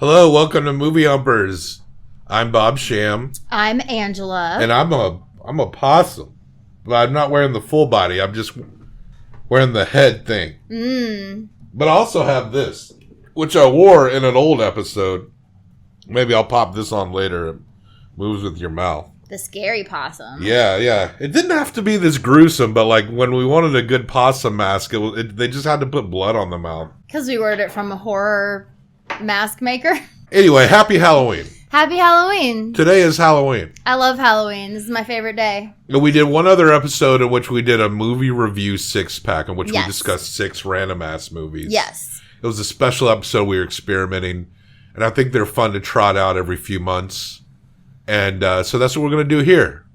Hello, welcome to Movie Humpers. I'm Bob Sham. I'm Angela. And I'm a possum. But I'm not wearing the full body. I'm just wearing the head thing. But I also have this, which I wore in an old episode. Maybe I'll pop this on later. It moves with your mouth. The scary possum. Yeah. It didn't have to be this gruesome, but like when we wanted a good possum mask, they just had to put blood on the mouth. Because we ordered it from a horror mask maker. Anyway, happy Halloween. Happy Halloween. Today is Halloween. I love Halloween. This is my favorite day. We did one other episode in which we did a movie review 6-pack in which we discussed 6 random-ass movies. Yes. It was a special episode. We were experimenting, and I think they're fun to trot out every few months. And so that's what we're going to do here.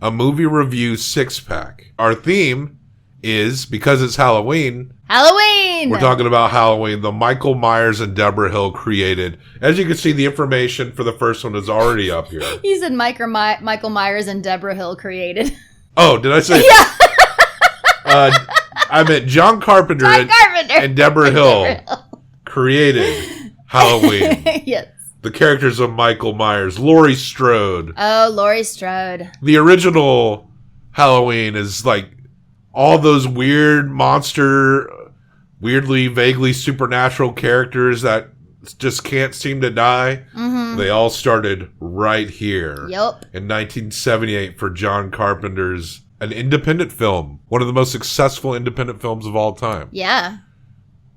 A movie review 6-pack. Our theme is, because it's Halloween... Halloween! We're talking about Halloween, the Michael Myers and Debra Hill created. As you can see, the information for the first one is already up here. You said Michael Myers and Debra Hill created. Oh, did I say? Yeah. I meant John Carpenter and Debra Hill created Halloween. Yes. The characters of Michael Myers. Laurie Strode. Oh, Laurie Strode. The original Halloween is like all those weird monster, weirdly, vaguely supernatural characters that just can't seem to die. They all started right here. Yep. In 1978 for John Carpenter's an independent film. One of the most successful independent films of all time. Yeah.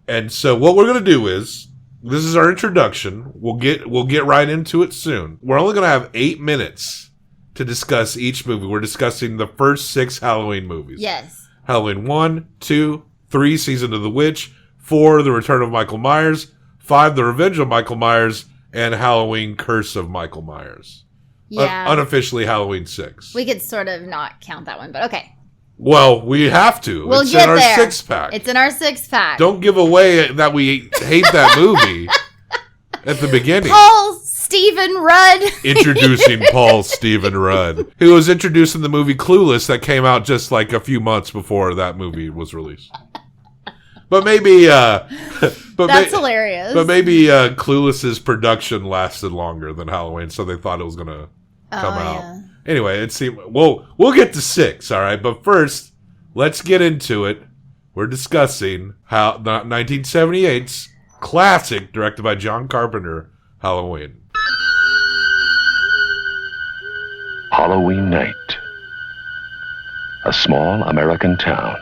And so what we're going to do is, this is our introduction. We'll get right into it soon. We're only going to have 8 minutes to discuss each movie. We're discussing the first 6 Halloween movies. Yes. Halloween 1, 2, 3, Season of the Witch, 4, The Return of Michael Myers, 5, The Revenge of Michael Myers, and Halloween Curse of Michael Myers. Yeah. Unofficially Halloween 6. We could sort of not count that one, but okay. Well, we have to. We'll it's get in our there. 6-pack. It's in our 6-pack. Don't give away that we hate that movie at the beginning. Paul Stephen Rudd. Introducing Paul Stephen Rudd, who was introduced in the movie Clueless that came out just like a few months before that movie was released. But maybe... That's hilarious. But maybe Clueless's production lasted longer than Halloween, so they thought it was going to come out. Yeah. Anyway, it seemed... Well, we'll get to 6, all right? But first, let's get into it. We're discussing 1978's classic, directed by John Carpenter, Halloween. Halloween night. A small American town.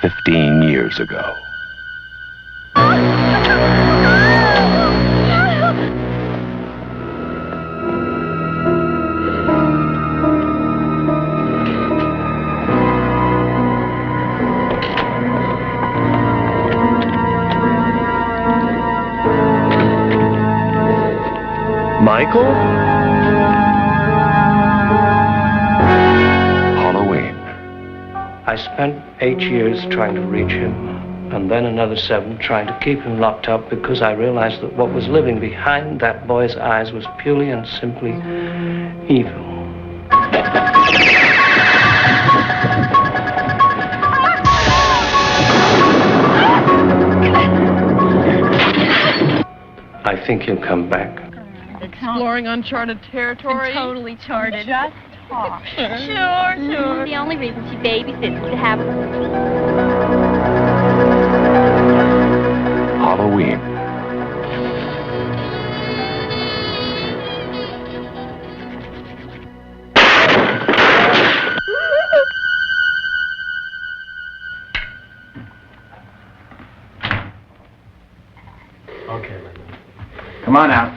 15 years ago. Michael? Halloween. I spent 8 years trying to reach him, and then another 7 trying to keep him locked up because I realized that what was living behind that boy's eyes was purely and simply evil. I think he'll come back. Exploring uncharted territory. Totally charted. Just talk. Sure. The only reason she babysits is to have Halloween. Okay, Linda. Come on out.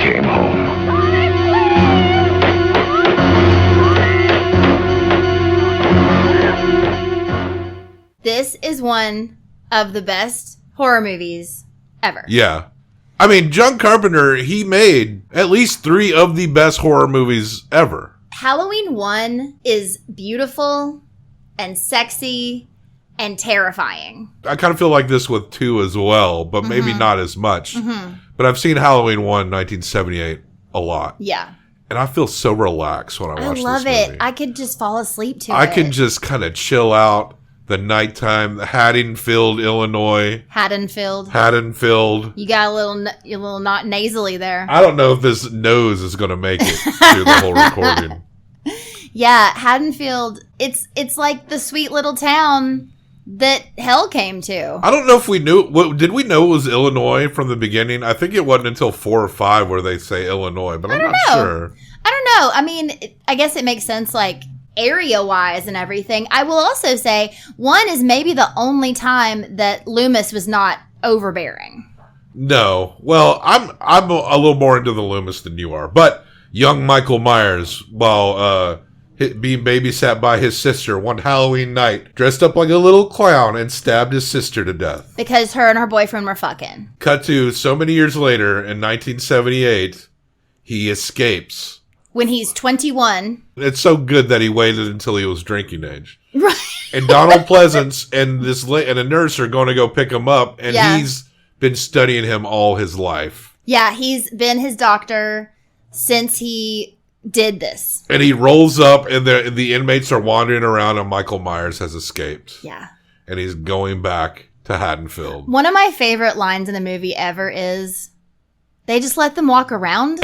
came home. This is one of the best horror movies ever. Yeah. I mean, John Carpenter, he made at least 3 of the best horror movies ever. Halloween 1 is beautiful and sexy and terrifying. I kind of feel like this with 2 as well, but maybe not as much. But I've seen Halloween 1, 1978, a lot. Yeah. And I feel so relaxed when I watch this movie. I love it. I could just fall asleep to it. I can just kind of chill out. The nighttime, Haddonfield, Illinois. Haddonfield. You got a little not nasally there. I don't know if this nose is going to make it through the whole recording. Yeah, Haddonfield. It's like the sweet little town that hell came to. I don't know if we knew. Did we know it was Illinois from the beginning? I think it wasn't until 4 or 5 where they say Illinois, but I'm not sure. I don't know. I mean, I guess it makes sense, like, area-wise and everything. I will also say, 1 is maybe the only time that Loomis was not overbearing. No. Well, I'm a little more into the Loomis than you are. But young Michael Myers, while being babysat by his sister one Halloween night, dressed up like a little clown and stabbed his sister to death. Because her and her boyfriend were fucking. Cut to so many years later, in 1978, he escapes. When he's 21. It's so good that he waited until he was drinking age. Right. And Donald Pleasance and a nurse are going to go pick him up, and he's been studying him all his life. Yeah, he's been his doctor since he did this. And he rolls up, and the inmates are wandering around, and Michael Myers has escaped. Yeah. And he's going back to Haddonfield. One of my favorite lines in the movie ever is, they just let them walk around?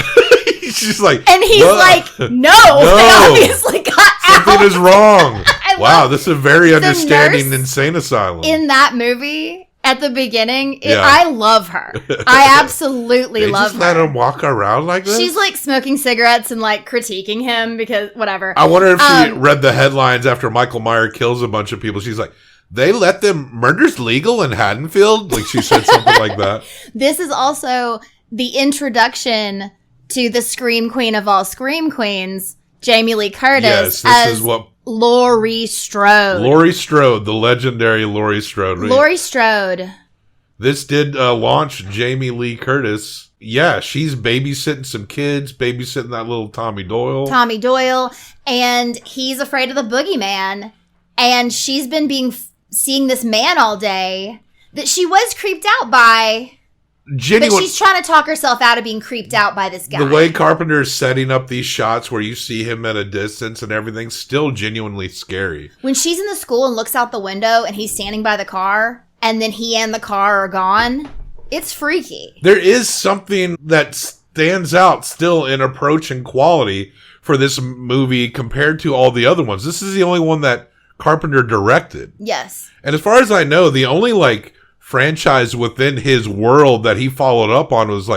She's like, and he's like, no, they obviously got out. Something is wrong. Wow, this is a very understanding insane asylum. In that movie, at the beginning, I love her. I absolutely love her. They just let him walk around like this? She's like smoking cigarettes and like critiquing him because whatever. I wonder if she read the headlines after Michael Myers kills a bunch of people. She's like, they let them, murder's legal in Haddonfield? Like she said something like that. This is also the introduction to the Scream Queen of all Scream Queens, Jamie Lee Curtis, as Laurie Strode. Laurie Strode, the legendary Laurie Strode. Laurie Strode. This did launch Jamie Lee Curtis. Yeah, she's babysitting some kids, babysitting that little Tommy Doyle. And he's afraid of the boogeyman. And she's been seeing this man all day that she was creeped out by. But she's trying to talk herself out of being creeped out by this guy. The way Carpenter is setting up these shots where you see him at a distance and everything's still genuinely scary. When she's in the school and looks out the window and he's standing by the car and then he and the car are gone, it's freaky. There is something that stands out still in approach and quality for this movie compared to all the other ones. This is the only one that Carpenter directed. Yes. And as far as I know, the only franchise within his world that he followed up on was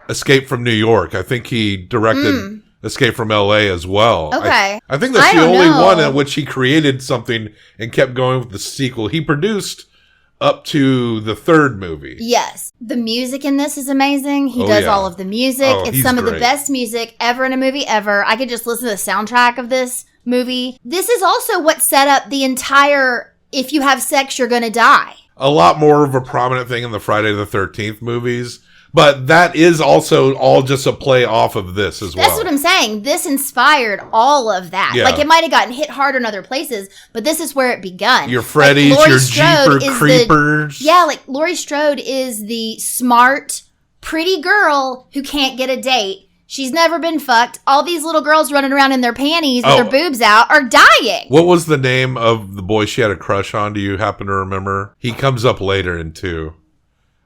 Escape from New York. I think he directed Escape from LA as well. Okay. I think that's the only one in which he created something and kept going with the sequel. He produced up to the 3rd movie. Yes. The music in this is amazing. He does all of the music. It's some of the best music ever in a movie ever. I could just listen to the soundtrack of this movie. This is also what set up the entire, if you have sex, you're gonna die. A lot more of a prominent thing in the Friday the 13th movies. But that is also all just a play off of this as well. That's what I'm saying. This inspired all of that. Yeah. It might have gotten hit harder in other places, but this is where it begun. Your Freddy's, your Jeeper Creepers. Laurie Strode is the smart, pretty girl who can't get a date. She's never been fucked. All these little girls running around in their panties with their boobs out are dying. What was the name of the boy she had a crush on? Do you happen to remember? He comes up later in 2.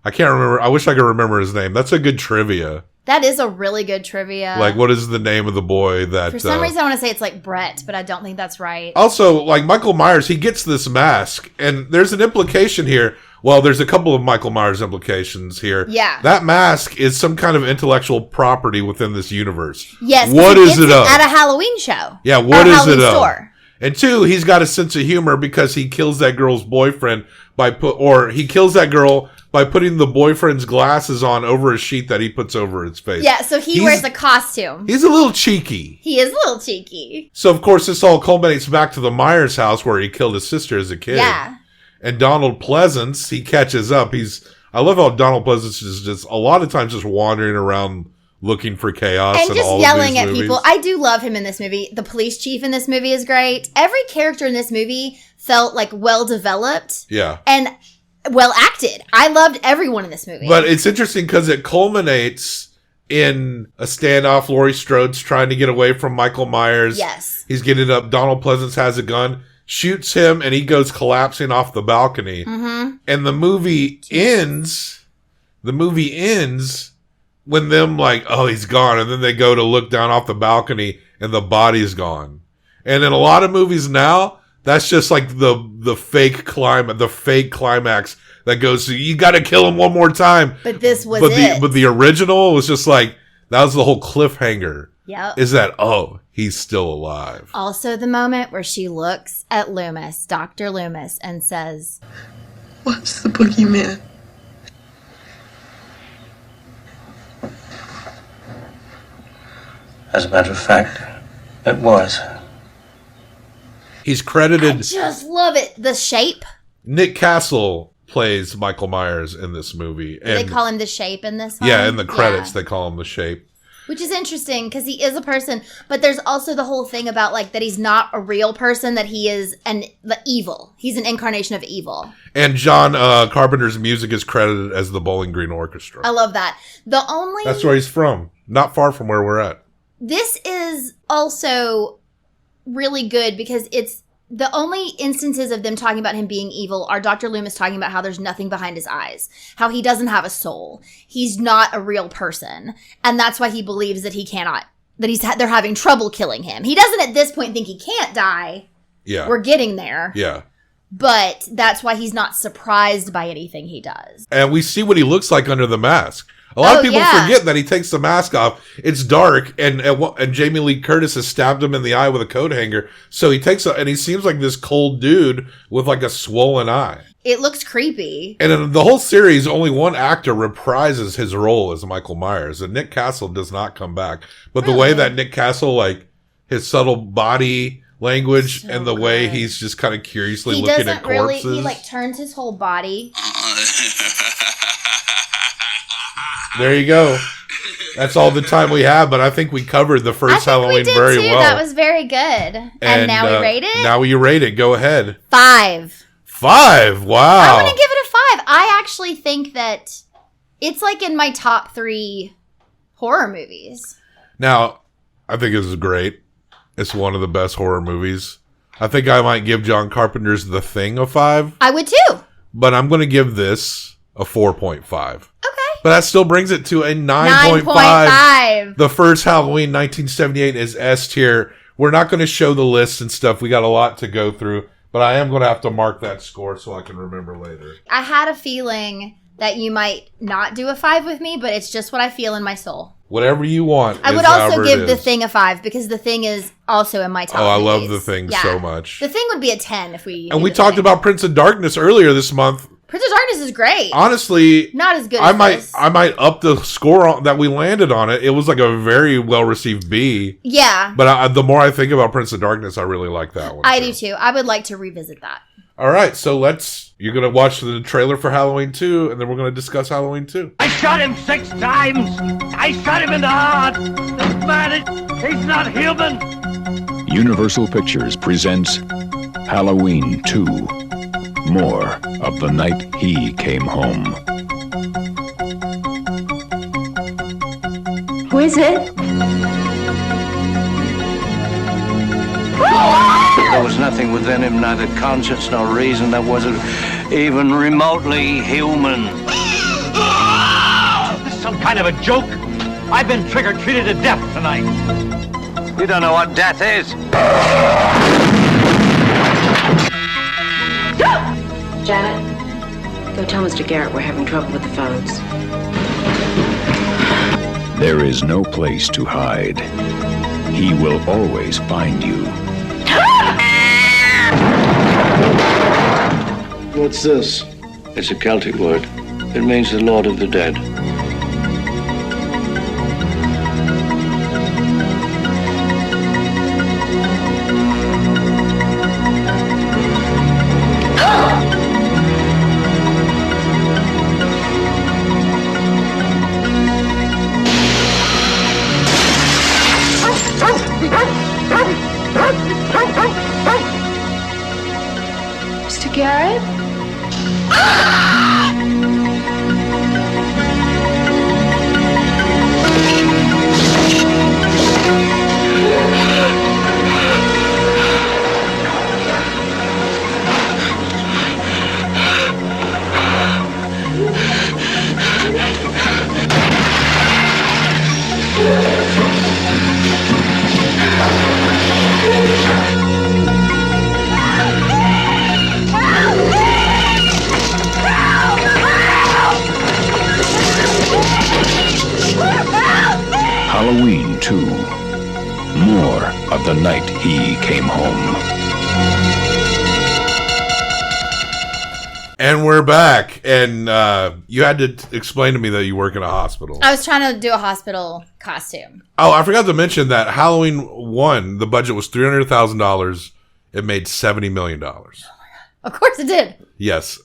I can't remember. I wish I could remember his name. That's a good trivia. That is a really good trivia. What is the name of the boy that... For some reason, I want to say it's Brett, but I don't think that's right. Also, Michael Myers, he gets this mask, and there's an implication here. Well, there's a couple of Michael Myers implications here. Yeah. That mask is some kind of intellectual property within this universe. Yes. What is it of? At a Halloween show. Yeah, what is it of? Store. And 2, he's got a sense of humor because he kills that girl's boyfriend he kills that girl by putting the boyfriend's glasses on over a sheet that he puts over his face. Yeah, so he wears a costume. He's a little cheeky. He is a little cheeky. So, of course, this all culminates back to the Myers house where he killed his sister as a kid. Yeah. And Donald Pleasance, he catches up. I love how Donald Pleasance is just a lot of times just wandering around looking for chaos and just all yelling of at movies. people. I do love him in this movie. The police chief in this movie is great. Every character in this movie felt like well developed. Yeah. And well acted. I loved everyone in this movie. But it's interesting because it culminates in a standoff. Laurie Strode's trying to get away from Michael Myers. Yes. He's getting up. Donald Pleasance has a gun, shoots him, and he goes collapsing off the balcony. Mm-hmm. And the movie ends. The movie ends when them like, oh, he's gone. And then they go to look down off the balcony and the body's gone. And in a lot of movies now, that's just like the fake climax that goes, you got to kill him one more time. But this was it. But the original was just like, that was the whole cliffhanger. Yep. Is that, oh, he's still alive. Also the moment where she looks at Loomis, Dr. Loomis, and says, "What's the boogeyman?" As a matter of fact, it was. He's credited. I just love it. The Shape. Nick Castle plays Michael Myers in this movie. And they call him the Shape in this one? Yeah, in the credits they call him the Shape. Which is interesting because he is a person, but there's also the whole thing about like that he's not a real person, that he is the evil. He's an incarnation of evil. And John Carpenter's music is credited as the Bowling Green Orchestra. I love that. That's where he's from. Not far from where we're at. This is also really good because it's the only instances of them talking about him being evil are Dr. Loomis talking about how there's nothing behind his eyes, how he doesn't have a soul. He's not a real person. And that's why he believes that they're having trouble killing him. He doesn't at this point think he can't die. Yeah. We're getting there. Yeah. But that's why he's not surprised by anything he does. And we see what he looks like under the mask. A lot of people forget that he takes the mask off. It's dark, and Jamie Lee Curtis has stabbed him in the eye with a coat hanger. So he and he seems like this cold dude with like a swollen eye. It looks creepy. And in the whole series, only one actor reprises his role as Michael Myers, and Nick Castle does not come back. But the way that Nick Castle, like his subtle body language and the way he's just kind of curiously looking at corpses. He like turns his whole body. There you go. That's all the time we have, but I think we covered the first Halloween very well. That was very good. And now we rate it? Now you rate it. Go ahead. 5. 5? Wow. I want to give it a 5. I actually think that it's like in my top 3 horror movies. Now, I think this is great. It's one of the best horror movies. I think I might give John Carpenter's The Thing a 5. I would too. But I'm going to give this a 4.5. Okay. But that still brings it to a 9.5. The first Halloween 1978 is S tier. We're not going to show the lists and stuff. We got a lot to go through. But I am going to have to mark that score so I can remember later. I had a feeling that you might not do a 5 with me, but it's just what I feel in my soul. Whatever you want. I would also give The Thing a 5 because The Thing is also in my top. I love The Thing so much. The Thing would be a 10 if we. And we talked about Prince of Darkness earlier this month. Prince of Darkness is great. Honestly, not as good. I might up the score that we landed on it. It was like a very well received B. Yeah. But the more I think about Prince of Darkness, I really like that one. I do too. I would like to revisit that. All right, so you're going to watch the trailer for Halloween 2, and then we're going to discuss Halloween 2. I shot him 6 times. I shot him in the heart. This man, he's not human. Universal Pictures presents Halloween 2. More of the night he came home. Who is it? There was nothing within him, neither conscience nor reason, that wasn't even remotely human. This is some kind of a joke. I've been trick-or-treated to death tonight. You don't know what death is. Janet, go tell Mr. Garrett we're having trouble with the phones. There is no place to hide. He will always find you. What's this? It's a Celtic word. It means the Lord of the Dead. Mr. Garrett? Halloween 2. More of the night he came home. And we're back. And you had to explain to me that you work in a hospital. I was trying to do a hospital costume. Oh, I forgot to mention that Halloween 1, the budget was $300,000. It made $70 million. Oh my God. Of course it did. Yes.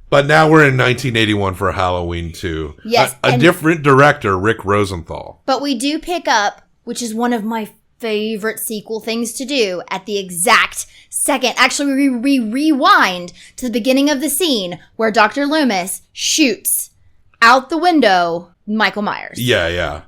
But now we're in 1981 for Halloween 2. Yes. A different director, Rick Rosenthal. But we do pick up, which is one of my favorite sequel things to do, at the exact second. Actually, we rewind to the beginning of the scene where Dr. Loomis shoots out the window Michael Myers. Yeah.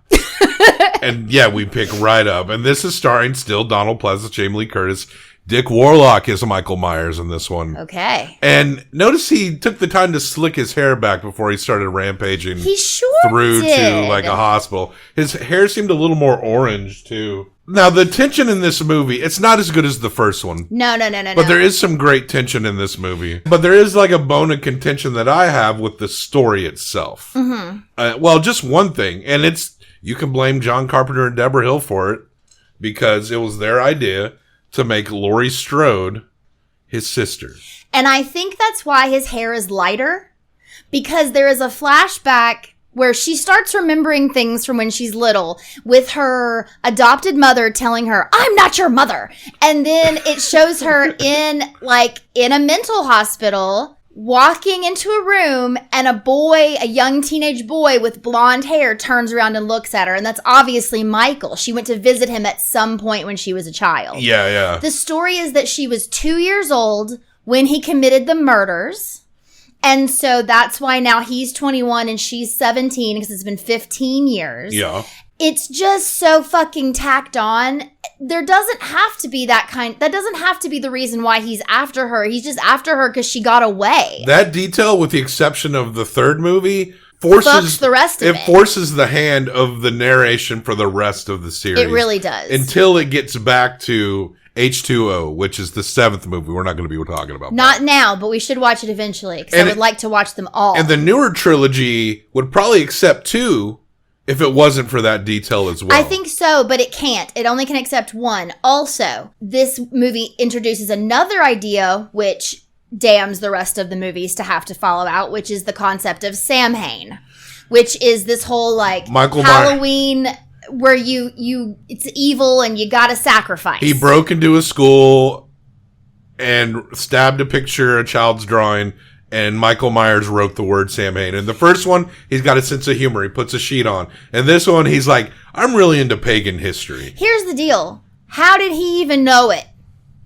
And yeah, we pick right up. And this is starring still Donald Pleasance, Jamie Lee Curtis. Dick Warlock is Michael Myers in this one. Okay. And notice he took the time to slick his hair back before he started rampaging he sure through did. to like a hospital. His hair seemed a little more orange too. Now the tension in this movie, it's not as good as the first one. No. But there is some great tension in this movie. But there is like a bone of contention that I have with the story itself. Mm-hmm. Well, just one thing. And you can blame John Carpenter and Debra Hill for it because it was their idea to make Laurie Strode his sister. And I think that's why his hair is lighter, because there is a flashback where she starts remembering things from when she's little with her adopted mother telling her, "I'm not your mother." And then it shows her in a mental hospital walking into a room, and a young teenage boy with blonde hair turns around and looks at her. And that's obviously Michael. She went to visit him at some point when she was a child. Yeah. The story is that she was 2 years old when he committed the murders. And so that's why now he's 21 and she's 17 because it's been 15 years. Yeah. It's just so fucking tacked on. There doesn't have to be that doesn't have to be the reason why he's after her. He's just after her because she got away. That detail, with the exception of the third movie, forces the rest of it. It forces the hand of the narration for the rest of the series. It really does. Until it gets back to H2O, which is the seventh movie. We're not going to be talking about Not now, but we should watch it eventually because I would like to watch them all. And the newer trilogy would probably accept 2 if it wasn't for that detail as well. I think so, but it can't. It only can accept 1. Also, this movie introduces another idea which damns the rest of the movies to have to follow out, which is the concept of Samhain, which is this whole Halloween where it's evil and you gotta sacrifice. He broke into a school and stabbed a child's drawing, and Michael Myers wrote the word Samhain. In the first one, he's got a sense of humor. He puts a sheet on. And this one, he's like, I'm really into pagan history. Here's the deal. How did he even know it?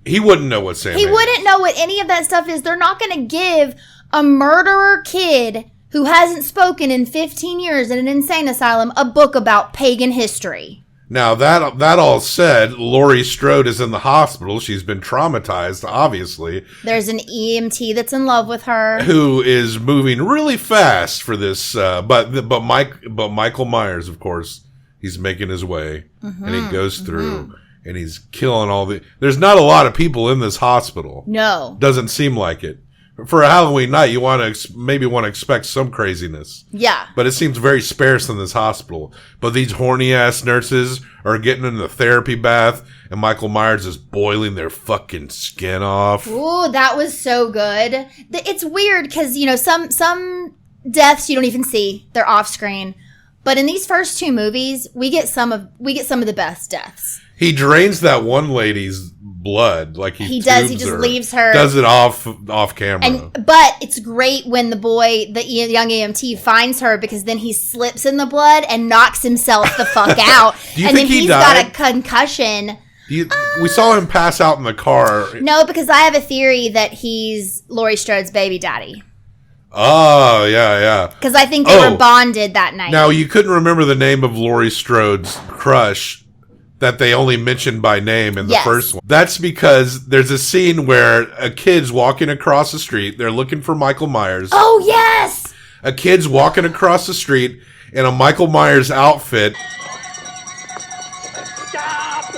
He wouldn't know what Samhain is. He wouldn't know what any of that stuff is. They're not going to give a murderer kid who hasn't spoken in 15 years in an insane asylum a book about pagan history. Now, that all said, Laurie Strode is in the hospital. She's been traumatized, obviously. There's an EMT that's in love with her, who is moving really fast for this. But Michael Myers, of course, he's making his way, and he goes through, and he's killing all the. There's not a lot of people in this hospital. No, doesn't seem like it. for a Halloween night, you want to maybe want to expect some craziness. Yeah. But it seems very sparse in this hospital. But these horny ass nurses are getting in the therapy bath, and Michael Myers is boiling their fucking skin off. Ooh, that was so good. It's weird because, you know, some deaths you don't even see. They're off screen. But in these first two movies, we get some of the best deaths. He drains that one lady's blood, like he does. He just leaves her. Does it off camera. But it's great when the young EMT finds her, because then he slips in the blood and knocks himself the fuck out, and then he's got a concussion. We saw him pass out in the car. No, because I have a theory that he's Laurie Strode's baby daddy. Oh, yeah. Because I think they were bonded that night. Now, you couldn't remember the name of Laurie Strode's crush that they only mentioned by name in the first one. That's because there's a scene where a kid's walking across the street. They're looking for Michael Myers. Oh, yes! A kid's walking across the street in a Michael Myers outfit. Stop!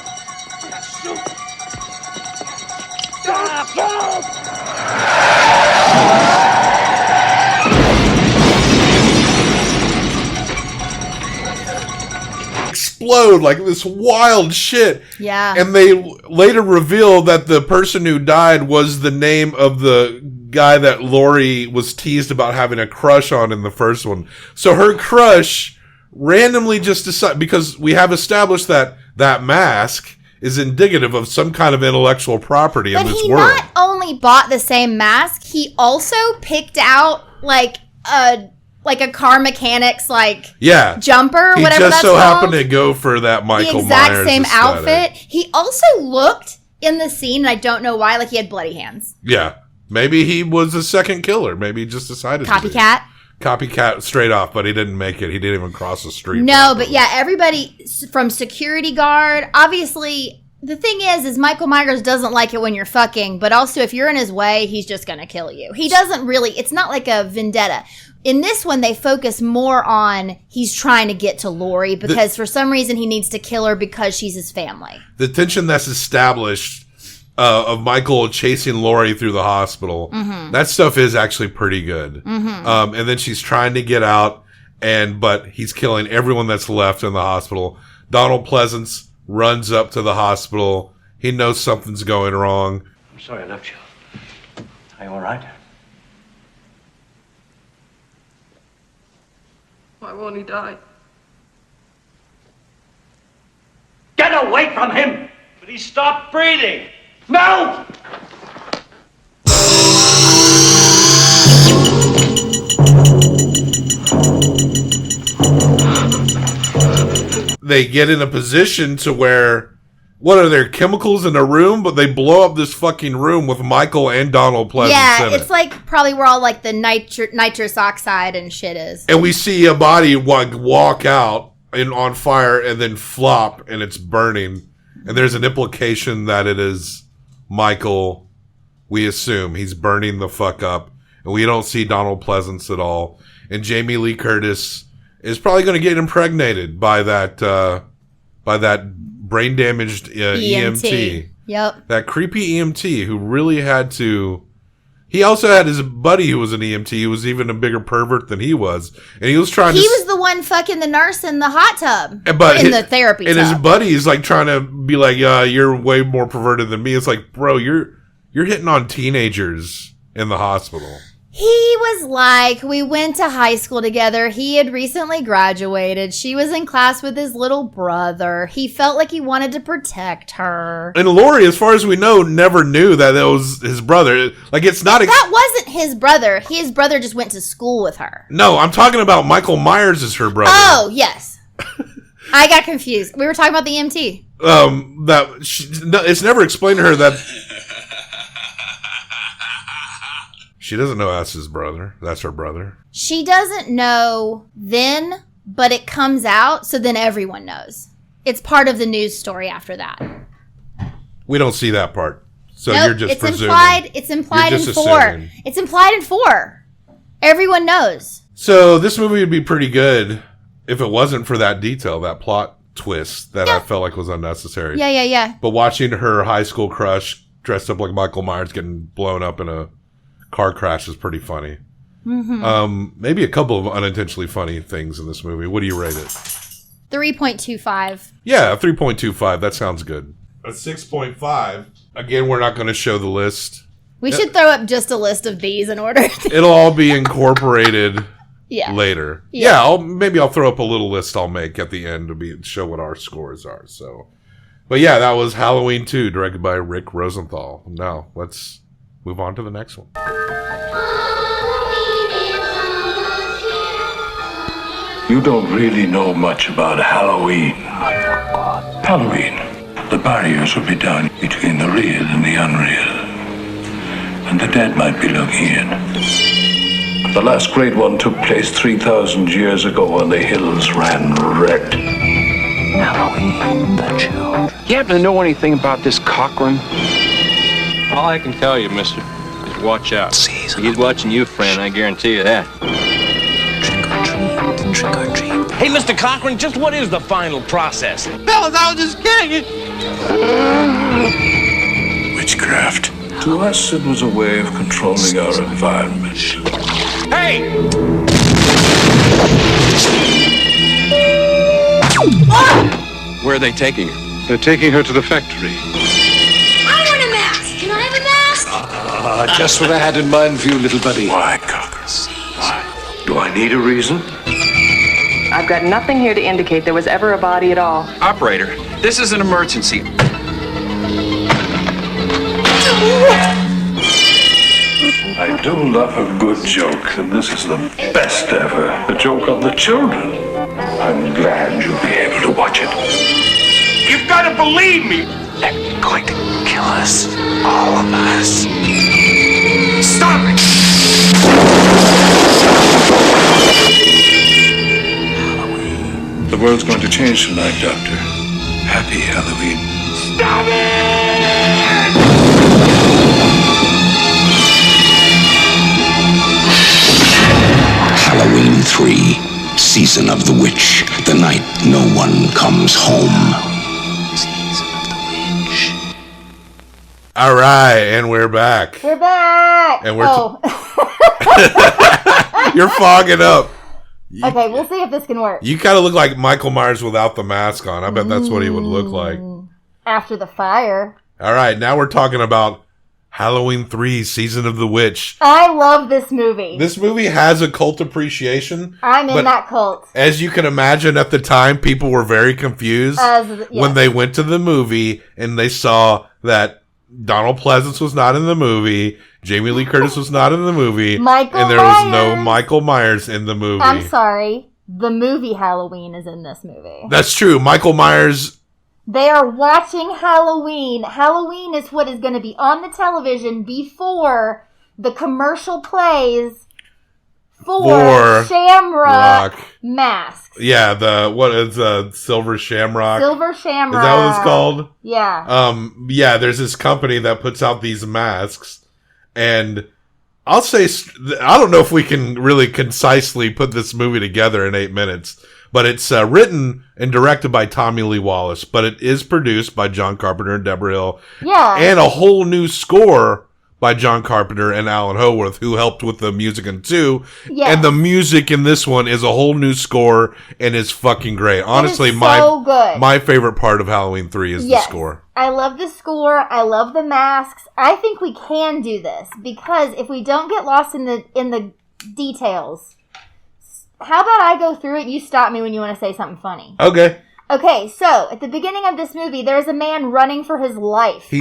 Shoot! Stop! Explode like this wild shit. Yeah. And they later reveal that the person who died was the name of the guy that Laurie was teased about having a crush on in the first one. So her crush randomly just decided, because we have established that that mask is indicative of some kind of intellectual property in this world. But he not only bought the same mask, he also picked out like a car mechanic's jumper, whatever that's called. He just so happened to go for that Michael Myers the exact same aesthetic. outfit. He also looked in the scene, and I don't know why, like he had bloody hands. Yeah. Maybe he was a second killer. Maybe he just decided Copycat. Copycat straight off, but he didn't make it. He didn't even cross the street. No, but yeah, everybody from security guard, obviously, the thing is Michael Myers doesn't like it when you're fucking, but also if you're in his way, he's just going to kill you. He doesn't really, it's not like a vendetta. In this one, they focus more on he's trying to get to Laurie because for some reason he needs to kill her because she's his family. The tension that's established of Michael chasing Laurie through the hospital, that stuff is actually pretty good. And then she's trying to get out, but he's killing everyone that's left in the hospital. Donald Pleasance runs up to the hospital. He knows something's going wrong. I'm sorry I left you. Are you all right? Why won't he die? Get away from him! But he stopped breathing! No! They get in a position to where, what are there, chemicals in a room? But they blow up this fucking room with Michael and Donald Pleasance in it. It's like probably where all like the nitrous oxide and shit is. And we see a body walk out on fire and then flop, and it's burning. And there's an implication that it is Michael. We assume he's burning the fuck up, and we don't see Donald Pleasance at all. And Jamie Lee Curtis is probably going to get impregnated by that brain damaged EMT. Yep. That creepy EMT who really had to. He also had his buddy who was an EMT who was even a bigger pervert than he was, and he was trying. He was the one fucking the nurse in the hot tub, the therapy and tub. His buddy's like trying to be like, you're way more perverted than me. It's like, bro, you're hitting on teenagers in the hospital. He was like, we went to high school together. He had recently graduated. She was in class with his little brother. He felt like he wanted to protect her. And Laurie, as far as we know, never knew that was his brother. Like, it's not... That wasn't his brother. His brother just went to school with her. No, I'm talking about Michael Myers is her brother. Oh, yes. I got confused. We were talking about the EMT. It's never explained to her that... She doesn't know that's his brother. That's her brother. She doesn't know then, but it comes out, so then everyone knows. It's part of the news story after that. We don't see that part. So nope, you're just presuming. It's implied in 4. It's implied in 4. Everyone knows. So this movie would be pretty good if it wasn't for that detail, that plot twist that I felt like was unnecessary. Yeah. But watching her high school crush dressed up like Michael Myers getting blown up in a car crash is pretty funny. Mm-hmm. Maybe a couple of unintentionally funny things in this movie. What do you rate it? 3.25. Yeah, a 3.25. That sounds good. A 6.5. Again, we're not going to show the list. We should throw up just a list of these in order. It'll all be incorporated later. Yeah. Maybe I'll throw up a little list I'll make at the end to show what our scores are. So, but yeah, that was Halloween 2, directed by Rick Rosenthal. Now, let's move on to the next one. You don't really know much about Halloween. Halloween, the barriers will be down between the real and the unreal. And the dead might be looking in. The last great one took place 3,000 years ago when the hills ran red. Halloween, the children. You happen to know anything about this Cochran? All I can tell you, mister, is watch out. He's watching you, friend, I guarantee you that. Trick or treat. Hey, Mr. Cochran, just what is the final process? Fellas, I was just kidding. Witchcraft. To us, it was a way of controlling our environment. Hey! Where are they taking her? They're taking her to the factory. I want a mask. Can I have a mask? Just what I had in mind for you, little buddy. Why, Cochran? Why? Do I need a reason? I've got nothing here to indicate there was ever a body at all. Operator, this is an emergency. I do love a good joke, and this is the best ever. A joke on the children. I'm glad you'll be able to watch it. You've got to believe me! They're going to kill us. All of us. Stop it! The world's going to change tonight, Doctor. Happy Halloween. Stop it! Halloween 3, Season of the Witch, the night no one comes home. Season of the Witch. All right, and we're back. We're back! And you're fogging up. Okay, we'll see if this can work. You kind of look like Michael Myers without the mask on. I bet that's what he would look like. After the fire. All right, now we're talking about Halloween 3, Season of the Witch. I love this movie. This movie has a cult appreciation. I'm in that cult. As you can imagine, at the time, people were very confused when they went to the movie and they saw that Donald Pleasance was not in the movie, Jamie Lee Curtis was not in the movie, and there was no Michael Myers in the movie. I'm sorry. The movie Halloween is in this movie. That's true. Michael Myers... They are watching Halloween. Halloween is what is going to be on the television before the commercial plays for Shamrock masks. Yeah, Silver Shamrock? Silver Shamrock. Is that what it's called? Yeah. Yeah, there's this company that puts out these masks, and I'll say, I don't know if we can really concisely put this movie together in 8 minutes, but it's written and directed by Tommy Lee Wallace, but it is produced by John Carpenter and Debra Hill. Yeah. And a whole new score by John Carpenter and Alan Howarth, who helped with the music in 2. Yes. And the music in this one is a whole new score and is fucking great. Honestly, my favorite part of Halloween 3 is the score. I love the score. I love the masks. I think we can do this because if we don't get lost in the details, how about I go through it and you stop me when you want to say something funny? Okay. Okay, so at the beginning of this movie, there's a man running for his life.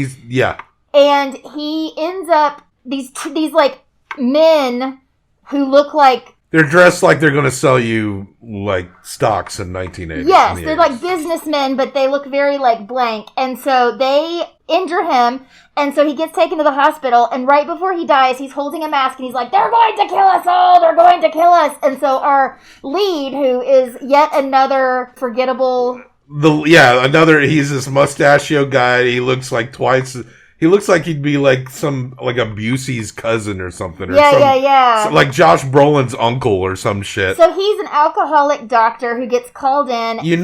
And he ends up, these like men who look like... They're dressed like they're going to sell you like stocks in 1980. Yes, they're like businessmen, but they look very like blank. And so they injure him, and so he gets taken to the hospital, and right before he dies, he's holding a mask, and he's like, they're going to kill us all! They're going to kill us! And so our lead, who is yet another forgettable... he's this mustachio guy. He looks like he looks like he'd be like a Busey's cousin or something. Like Josh Brolin's uncle or some shit. So he's an alcoholic doctor who gets called in. He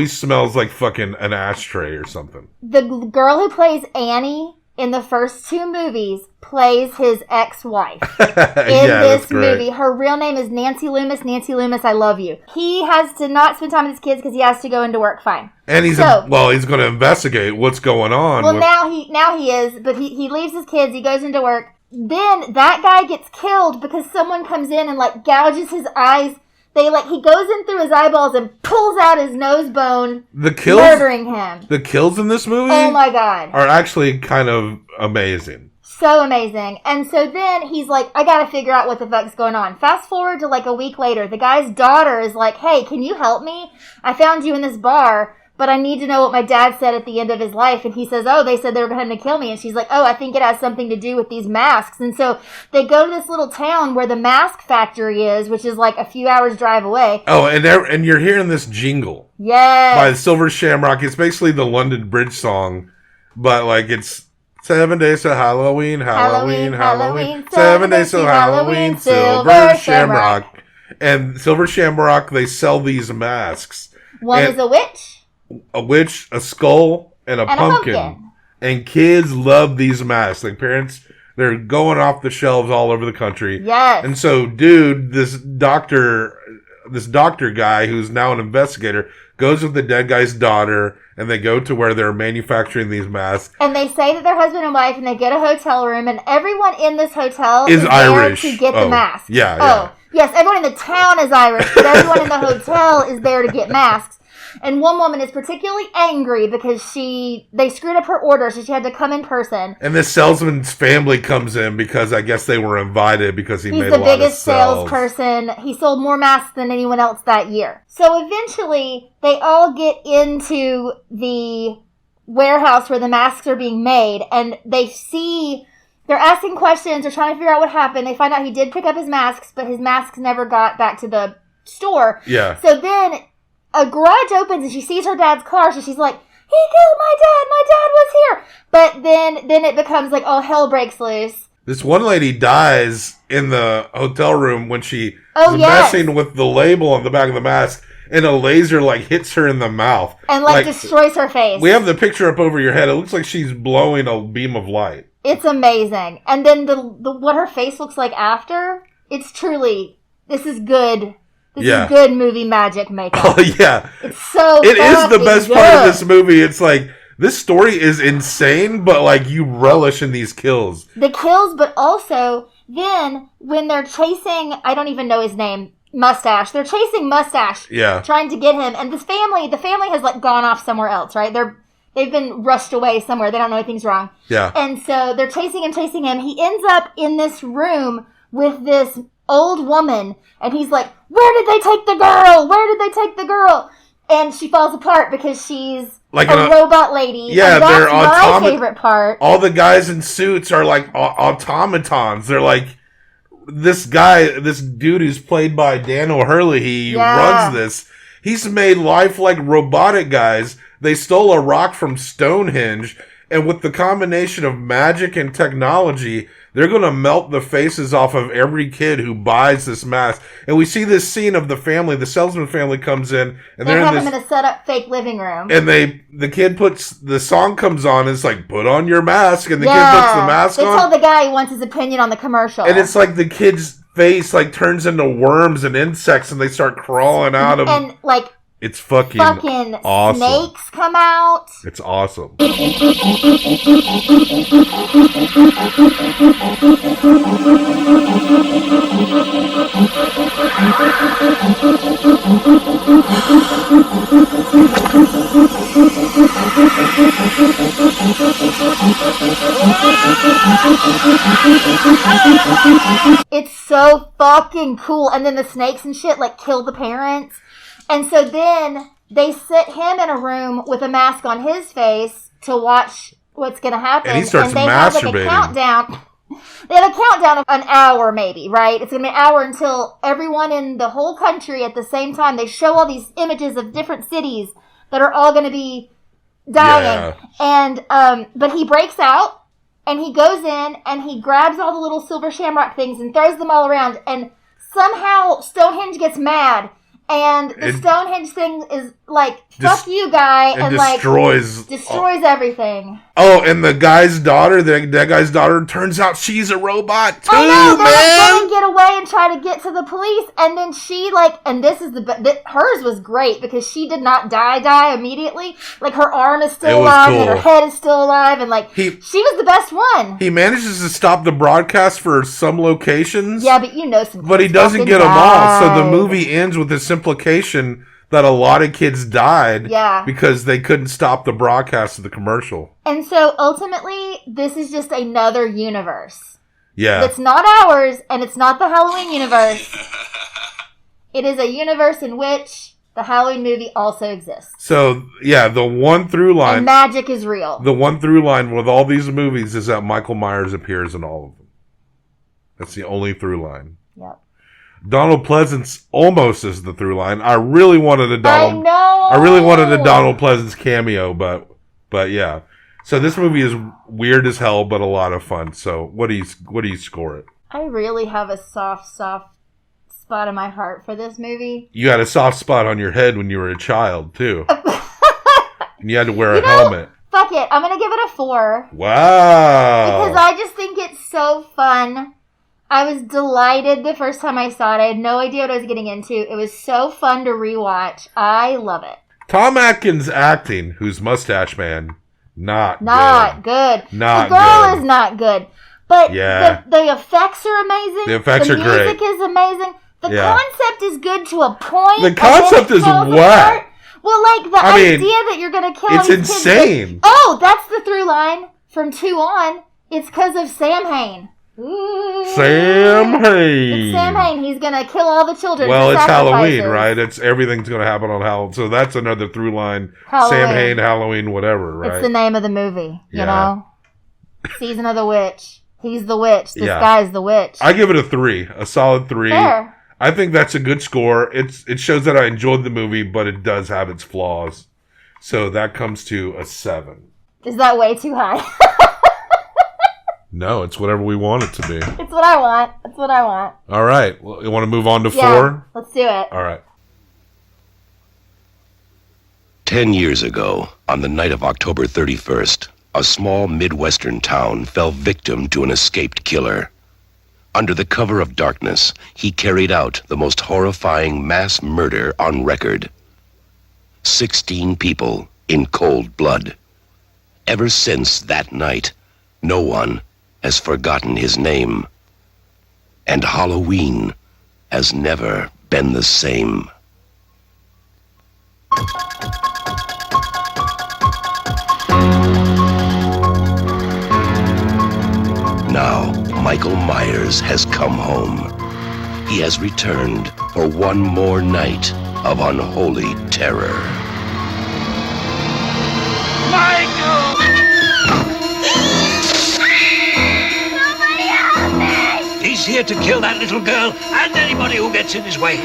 smells like fucking an ashtray or something. The girl who plays Annie in the first 2 movies plays his ex-wife in this movie. Her real name is Nancy Loomis. Nancy Loomis, I love you. He has to not spend time with his kids because he has to go into work. Fine. And he's going to investigate what's going on. Well, now he is, but he leaves his kids. He goes into work. Then that guy gets killed because someone comes in and like gouges his eyes. He goes in through his eyeballs and pulls out his nose bone, murdering him. The kills in this movie, oh my god, are actually kind of amazing. So amazing. And so then he's like, I gotta figure out what the fuck's going on. Fast forward to like a week later, the guy's daughter is like, hey, can you help me? I found you in this bar, but I need to know what my dad said at the end of his life. And he says, oh, they said they were going to kill me. And she's like, oh, I think it has something to do with these masks. And so they go to this little town where the mask factory is, which is like a few hours drive away. Oh, and you're hearing this jingle. Yes. By Silver Shamrock. It's basically the London Bridge song, but like it's 7 days to Halloween, Halloween, Halloween. 7 days to Halloween, Silver Shamrock. And Silver Shamrock, they sell these masks. One is a witch, a skull, and a pumpkin. And kids love these masks. Like parents, they're going off the shelves all over the country. Yes. And so, dude, this doctor guy who's now an investigator goes with the dead guy's daughter, and they go to where they're manufacturing these masks. And they say that they're husband and wife, and they get a hotel room, and everyone in this hotel is Irish there to get the mask. Yeah. Yes, everyone in the town is Irish, but everyone in the hotel is there to get masks. And one woman is particularly angry because they screwed up her order, so she had to come in person. And this salesman's family comes in because I guess they were invited because he's made a lot of sales. He's the biggest salesperson. He sold more masks than anyone else that year. So eventually, they all get into the warehouse where the masks are being made, and they're asking questions, they're trying to figure out what happened. They find out he did pick up his masks, but his masks never got back to the store. Yeah. So then a garage opens and she sees her dad's car, so she's like, he killed my dad was here. But then it becomes like, all hell breaks loose. This one lady dies in the hotel room when she is messing with the label on the back of the mask, and a laser hits her in the mouth. And destroys her face. We have the picture up over your head. It looks like she's blowing a beam of light. It's amazing. And then the what her face looks like after, it's truly, this is good. This is good movie magic makeup. Oh, yeah. It's so It is the best part of this movie. It's like, this story is insane, but you relish in these kills. The kills, but also, then, when they're chasing, I don't even know his name, Mustache. They're chasing Mustache. Yeah. Trying to get him. And the family has gone off somewhere else, right? They've been rushed away somewhere. They don't know anything's wrong. Yeah. And so they're chasing him. He ends up in this room with this old woman, and he's like, where did they take the girl? And she falls apart because she's a robot lady. Yeah, and that's my favorite part. All the guys in suits are like automatons. They're like, this dude who's played by Danielle Harris, he runs this. He's made lifelike robotic guys. They stole a rock from Stonehenge, and with the combination of magic and technology, they're going to melt the faces off of every kid who buys this mask. And we see this scene of the family. The salesman family comes in, and they have him in a set-up fake living room. And the kid the song comes on, and it's like, put on your mask, and the kid puts the mask on. They tell the guy he wants his opinion on the commercial. And it's like the kid's face turns into worms and insects, and they start crawling out of him. And it's fucking awesome. Snakes come out. It's awesome. It's so fucking cool. And then the snakes and shit kill the parents. And so then they sit him in a room with a mask on his face to watch what's going to happen. And he starts masturbating. They have a countdown of an hour maybe, right? It's going to be an hour until everyone in the whole country at the same time, they show all these images of different cities that are all going to be dying. Yeah. And, but he breaks out and he goes in and he grabs all the little silver shamrock things and throws them all around. And somehow Stonehenge gets mad. And the Stonehenge thing is fuck you, guy, and destroys everything. Oh, and the guy's daughter, that guy's daughter, turns out she's a robot too, I know, man. They get away and try to get to the police, and then she and this is hers was great because she did not die immediately. Like her arm is still alive, cool. And her head is still alive, and she was the best one. He manages to stop the broadcast for some locations. Yeah, but but he doesn't get them all. So the movie ends with this implication that a lot of kids died because they couldn't stop the broadcast of the commercial. And so ultimately, this is just another universe. Yeah. It's not ours, and it's not the Halloween universe. It is a universe in which the Halloween movie also exists. So, yeah, the one through line... And magic is real. The one through line with all these movies is that Michael Myers appears in all of them. That's the only through line. Yep. Donald Pleasance almost is the through line. I really wanted a Donald Pleasance cameo, but yeah. So this movie is weird as hell, but a lot of fun. So what do you score it? I really have a soft spot in my heart for this movie. You had a soft spot on your head when you were a child too, and you had to wear a helmet. Fuck it, I'm gonna give it a 4. Wow. Because I just think it's so fun. I was delighted the first time I saw it. I had no idea what I was getting into. It was so fun to rewatch. I love it. Tom Atkins acting, who's Mustache Man, not good. The girl is not good. But the effects are amazing. The effects are great. The music is amazing. The concept is good to a point. The concept is whack. Well, the idea that you're going to kill it's these insane. Kids. Oh, that's the through line from 2 on. It's because of Sam Hain. Sam Hain. It's Sam Hain. He's gonna kill all the children. Well, it's Halloween, right? Everything's gonna happen on Halloween. So that's another through line. Halloween. Sam Hain, Halloween, whatever, right? It's the name of the movie. You know, Season of the Witch. He's the witch. This guy's the witch. I give it a 3, a solid 3. Fair. I think that's a good score. It shows that I enjoyed the movie, but it does have its flaws. So that comes to a 7. Is that way too high? No, it's whatever we want it to be. It's what I want. It's what I want. All right. Well, you want to move on to 4? Let's do it. All right. 10 years ago, on the night of October 31st, a small Midwestern town fell victim to an escaped killer. Under the cover of darkness, he carried out the most horrifying mass murder on record. 16 people in cold blood. Ever since that night, no one has forgotten his name. And Halloween has never been the same. Now, Michael Myers has come home. He has returned for one more night of unholy terror. Michael! He's here to kill that little girl and anybody who gets in his way.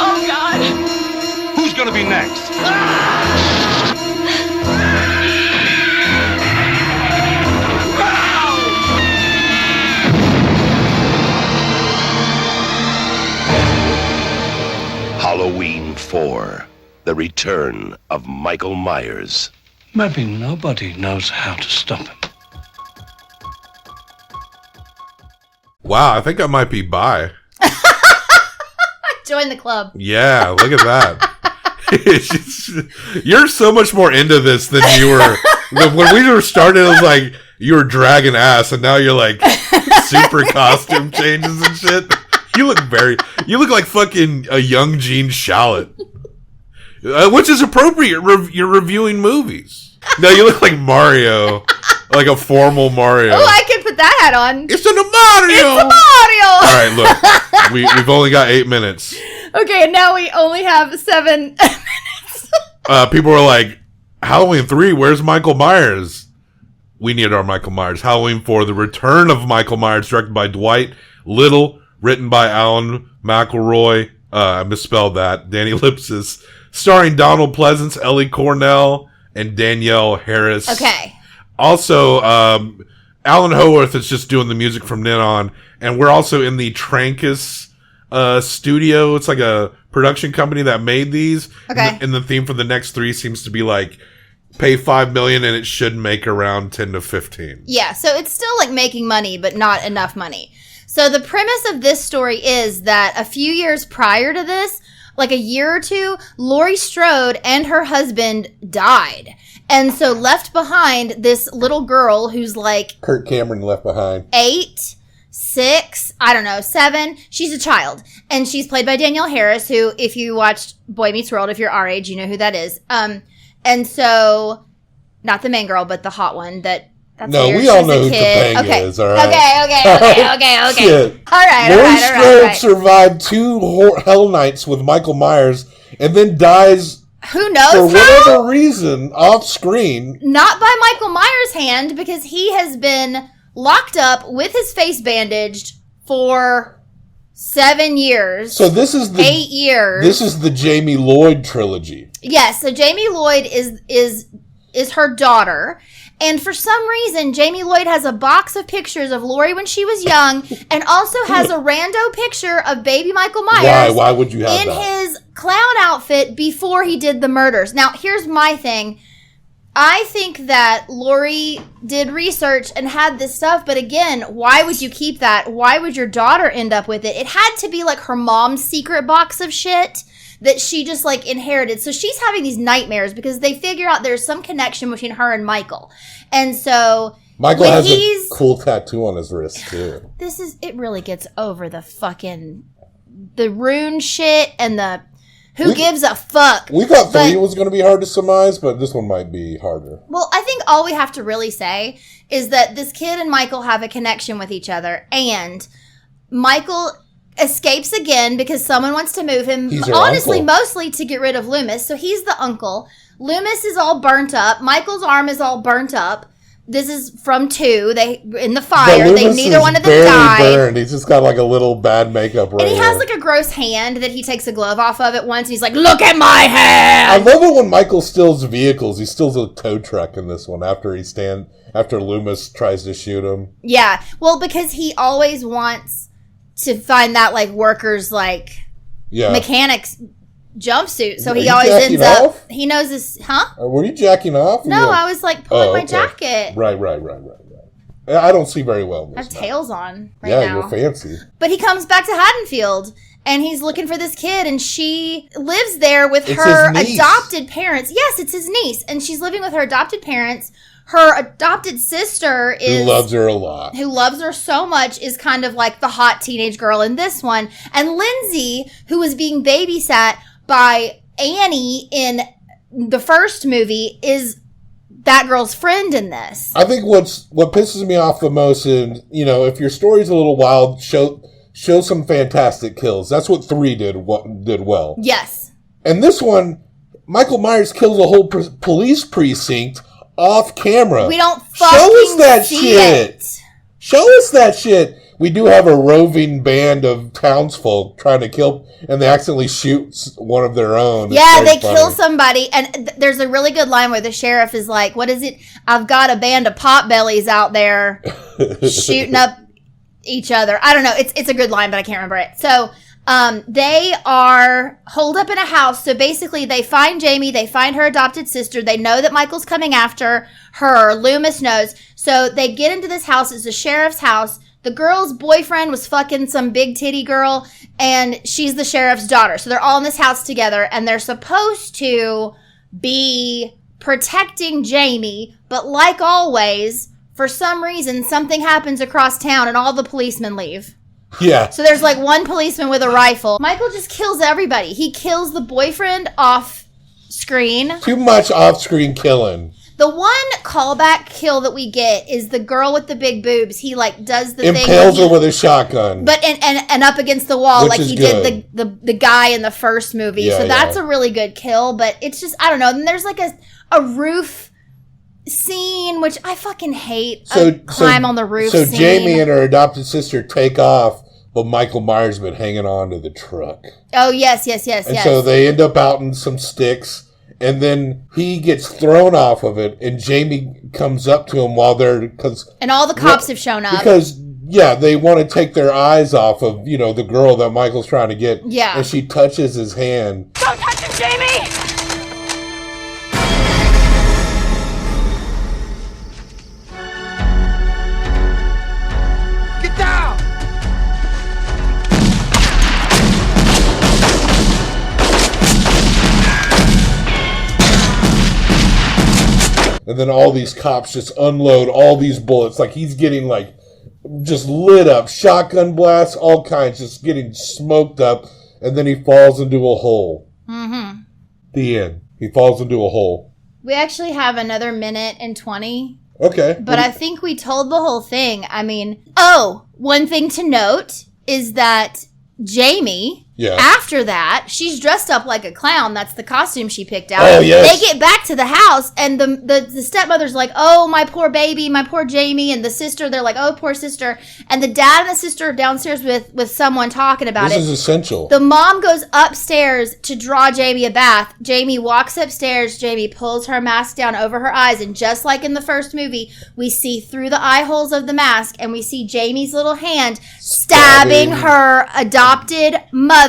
Oh, God! Who's gonna be next? Halloween 4, The Return of Michael Myers. Maybe nobody knows how to stop him. Wow, I think I might be bi. Join the club. Yeah, look at that. You're so much more into this than you were. When we were started, it was like you were dragging ass, and now you're like super costume changes and shit. You look like fucking a young Gene Shalit. Which is appropriate. You're reviewing movies. No, you look like Mario. Like a formal Mario. Oh, I can put that hat on. It's a Mario. All right, look. We've only got 8 minutes. Okay, and now we only have 7 minutes. People were like, Halloween 3, where's Michael Myers? We need our Michael Myers. Halloween 4, The Return of Michael Myers, directed by Dwight Little, written by Alan McElroy. I misspelled that. Danny Lipsis. Starring Donald Pleasance, Ellie Cornell, and Danielle Harris. Okay. Also, Alan Howarth is just doing the music from then on. And we're also in the Trancas studio. It's like a production company that made these. Okay. And the theme for the next 3 seems to be like pay $5 million and it should make around 10 to 15. Yeah, so it's still like making money, but not enough money. So the premise of this story is that a few years prior to this, like a year or two, Laurie Strode and her husband died. And so left behind this little girl who's like... Kirk Cameron left behind. 8, 6, I don't know, 7. She's a child. And she's played by Danielle Harris, who, if you watched Boy Meets World, if you're our age, you know who that is. And so, not the main girl, but the hot one. That's no, weird. we all know who Topanga is, all right? Okay. Shit. All right. Laurie Strode survived 2 Hell Nights with Michael Myers and then dies... Who knows for whatever reason, off screen. Not by Michael Myers' hand, because he has been locked up with his face bandaged for 7 years. So this is 8 years. This is the Jamie Lloyd trilogy. Yes, so Jamie Lloyd is her daughter. And for some reason, Jamie Lloyd has a box of pictures of Laurie when she was young and also has a rando picture of baby Michael Myers. Why would you have in that? his clown outfit before he did the murders. Now, here's my thing. I think that Laurie did research and had this stuff, but again, why would you keep that? Why would your daughter end up with it? It had to be like her mom's secret box of shit that she just like inherited. So she's having these nightmares because they figure out there's some connection between her and Michael. And so Michael has a cool tattoo on his wrist too. It really gets over the rune shit and the who gives a fuck. We thought 3 was going to be hard to surmise, but this one might be harder. Well, I think all we have to really say is that this kid and Michael have a connection with each other, and Michael escapes again because someone wants to move him, honestly, mostly to get rid of Loomis. So he's the uncle. Loomis is all burnt up. Michael's arm is all burnt up. This is from 2. They in the fire. Neither one of them died. Burned. He's just got like a little bad makeup right. And he has like a gross hand that he takes a glove off of at once. And he's like, "Look at my hand!" I love it when Michael steals vehicles. He steals a tow truck in this one after Loomis tries to shoot him. Yeah, well, because he always wants to find that like worker's like mechanics jumpsuit. So he always ends up. He knows this, huh? Were you jacking off? No, I was like pulling my jacket. Right. I don't see very well. I have tails on right now. Yeah, you're fancy. But he comes back to Haddonfield and he's looking for this kid, and she lives there with her adopted parents. Yes, it's his niece, and she's living with her adopted parents. Her adopted sister who loves her a lot. Who loves her so much, is kind of like the hot teenage girl in this one. And Lindsay, who was being babysat by Annie in the first movie, is that girl's friend in this. I think what pisses me off the most is, if your story's a little wild, show some fantastic kills. That's what 3 did well. Yes. And this one, Michael Myers kills a whole police precinct off camera. We don't fucking see it. Show us that shit. We do have a roving band of townsfolk trying to kill, and they accidentally shoot one of their own. Yeah, they kill somebody, and there's a really good line where the sheriff is like, "What is it? I've got a band of potbellies out there shooting up each other." I don't know. It's a good line, but I can't remember it. So they are holed up in a house. So basically they find Jamie, they find her adopted sister. They know that Michael's coming after her. Loomis knows. So they get into this house. It's the sheriff's house. The girl's boyfriend was fucking some big titty girl, and she's the sheriff's daughter. So they're all in this house together, and they're supposed to be protecting Jamie. But like always, for some reason, something happens across town and all the policemen leave. Yeah. So there's like one policeman with a rifle. Michael just kills everybody. He kills the boyfriend off screen. Too much off screen killing. The one callback kill that we get is the girl with the big boobs. He like does the thing. Impales her with a shotgun. But and up against the wall like he did the guy in the first movie. Yeah, so that's a really good kill. But it's just, I don't know. And there's like a roof scene, which I fucking hate. Climb on the roof scene. So Jamie and her adopted sister take off, but Michael Myers been hanging on to the truck. Oh, yes. And so they end up out in some sticks, and then he gets thrown off of it, and Jamie comes up to him while and all the cops have shown up. Because, they want to take their eyes off of, the girl that Michael's trying to get. Yeah. And she touches his hand. Don't touch him, Jamie! And then all these cops just unload all these bullets. Like he's getting like just lit up. Shotgun blasts, all kinds, just getting smoked up. And then he falls into a hole. Mm-hmm. The end. He falls into a hole. We actually have another minute and 20. Okay. But I think we told the whole thing. I mean, one thing to note is that Jamie, after that, she's dressed up like a clown. That's the costume she picked out. Oh, yes. They get back to the house, and the stepmother's like, oh, my poor baby, my poor Jamie. And the sister, they're like, oh, poor sister. And the dad and the sister are downstairs with someone talking about it. This is essential. The mom goes upstairs to draw Jamie a bath. Jamie walks upstairs. Jamie pulls her mask down over her eyes. And just like in the first movie, we see through the eye holes of the mask, and we see Jamie's little hand stabbing her adopted mother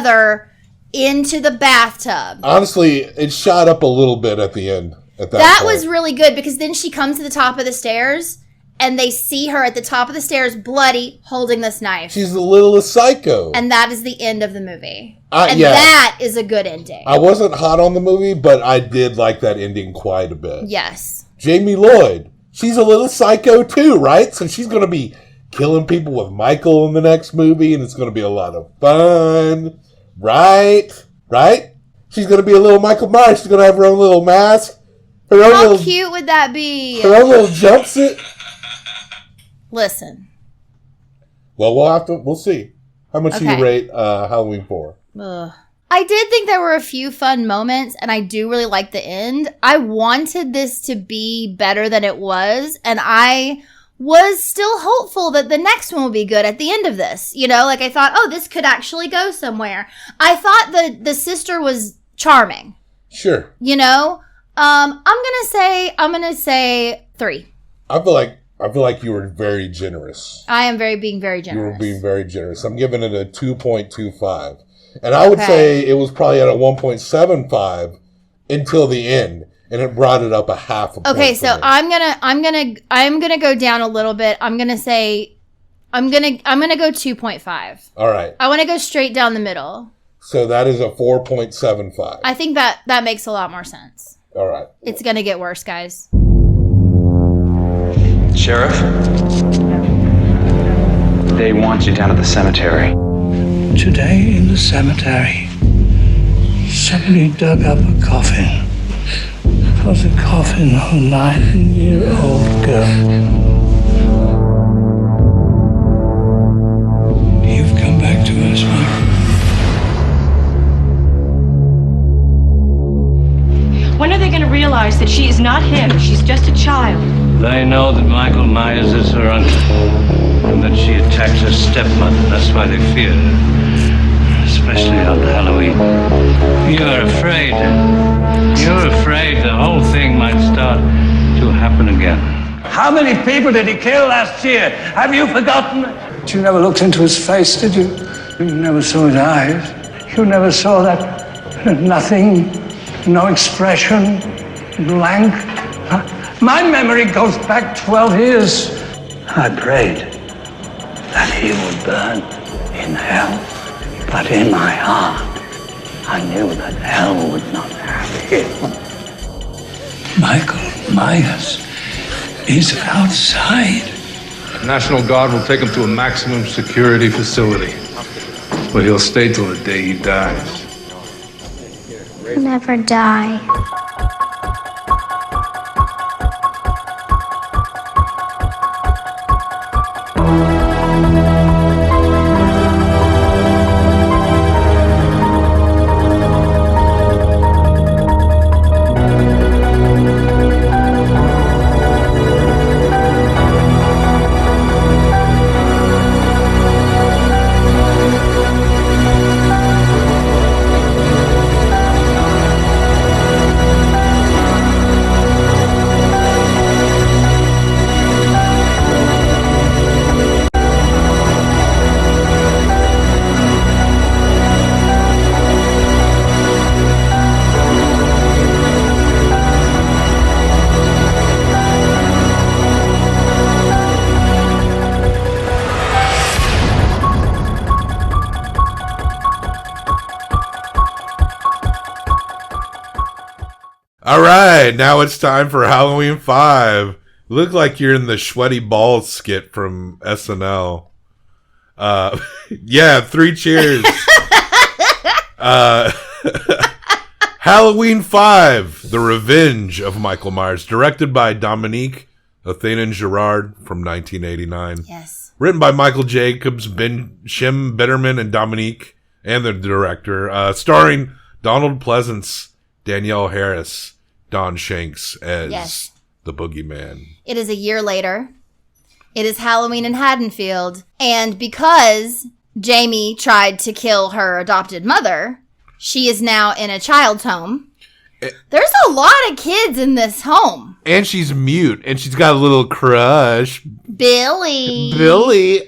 into the bathtub. Honestly, it shot up a little bit at the end. That was really good, because then she comes to the top of the stairs and they see her at the top of the stairs bloody holding this knife. She's the littlest psycho. And that is the end of the movie. That is a good ending. I wasn't hot on the movie, but I did like that ending quite a bit. Yes. Jamie Lloyd. She's a little psycho too, right? So she's going to be killing people with Michael in the next movie, and it's going to be a lot of fun. Right? She's going to be a little Michael Myers. She's going to have her own little mask. How cute would that be? Her own little jumpsuit. Listen. Well, we'll see. How much do you rate Halloween 4? I did think there were a few fun moments, and I do really like the end. I wanted this to be better than it was, and I was still hopeful that the next one will be good at the end of this. You know, like I thought, this could actually go somewhere. I thought the sister was charming. Sure. You know, I'm gonna say 3. I feel like you were very generous. I am being very generous. You were being very generous. I'm giving it a 2.25. And I would say it was probably at a 1.75 until the end. And it brought it up a half a point. Okay, so I'm gonna go down a little bit. I'm gonna go 2.5. All right. I want to go straight down the middle. So that is a 4.75. I think that makes a lot more sense. All right. It's gonna get worse, guys. Sheriff, they want you down at the cemetery. Today in the cemetery, somebody dug up a coffin. It was a coffin of a 9-year-old girl. You've come back to us, Michael. When are they going to realize that she is not him? She's just a child. They know that Michael Myers is her uncle, and that she attacks her stepmother. That's why they fear her, especially on Halloween. You're afraid the whole thing might start to happen again. How many people did he kill last year? Have you forgotten? But you never looked into his face, did you? You never saw his eyes. You never saw that nothing, no expression, blank. My memory goes back 12 years. I prayed that he would burn in hell, but in my heart, I knew that hell would not have him. Michael Myers is outside. The National Guard will take him to a maximum security facility, where he'll stay till the day he dies. Never die. All right, now it's time for Halloween 5. Look like you're in the Sweaty Balls skit from SNL. Yeah, 3 cheers. Halloween 5, The Revenge of Michael Myers, directed by Dominique Athena Girard from 1989. Yes. Written by Michael Jacobs, Shim Bitterman, and Dominique, and the director. Starring Donald Pleasance, Danielle Harris, Don Shanks as the Boogeyman. It is a year later. It is Halloween in Haddonfield. And because Jamie tried to kill her adopted mother, she is now in a child's home. There's a lot of kids in this home. And she's mute, and she's got a little crush. Billy. Who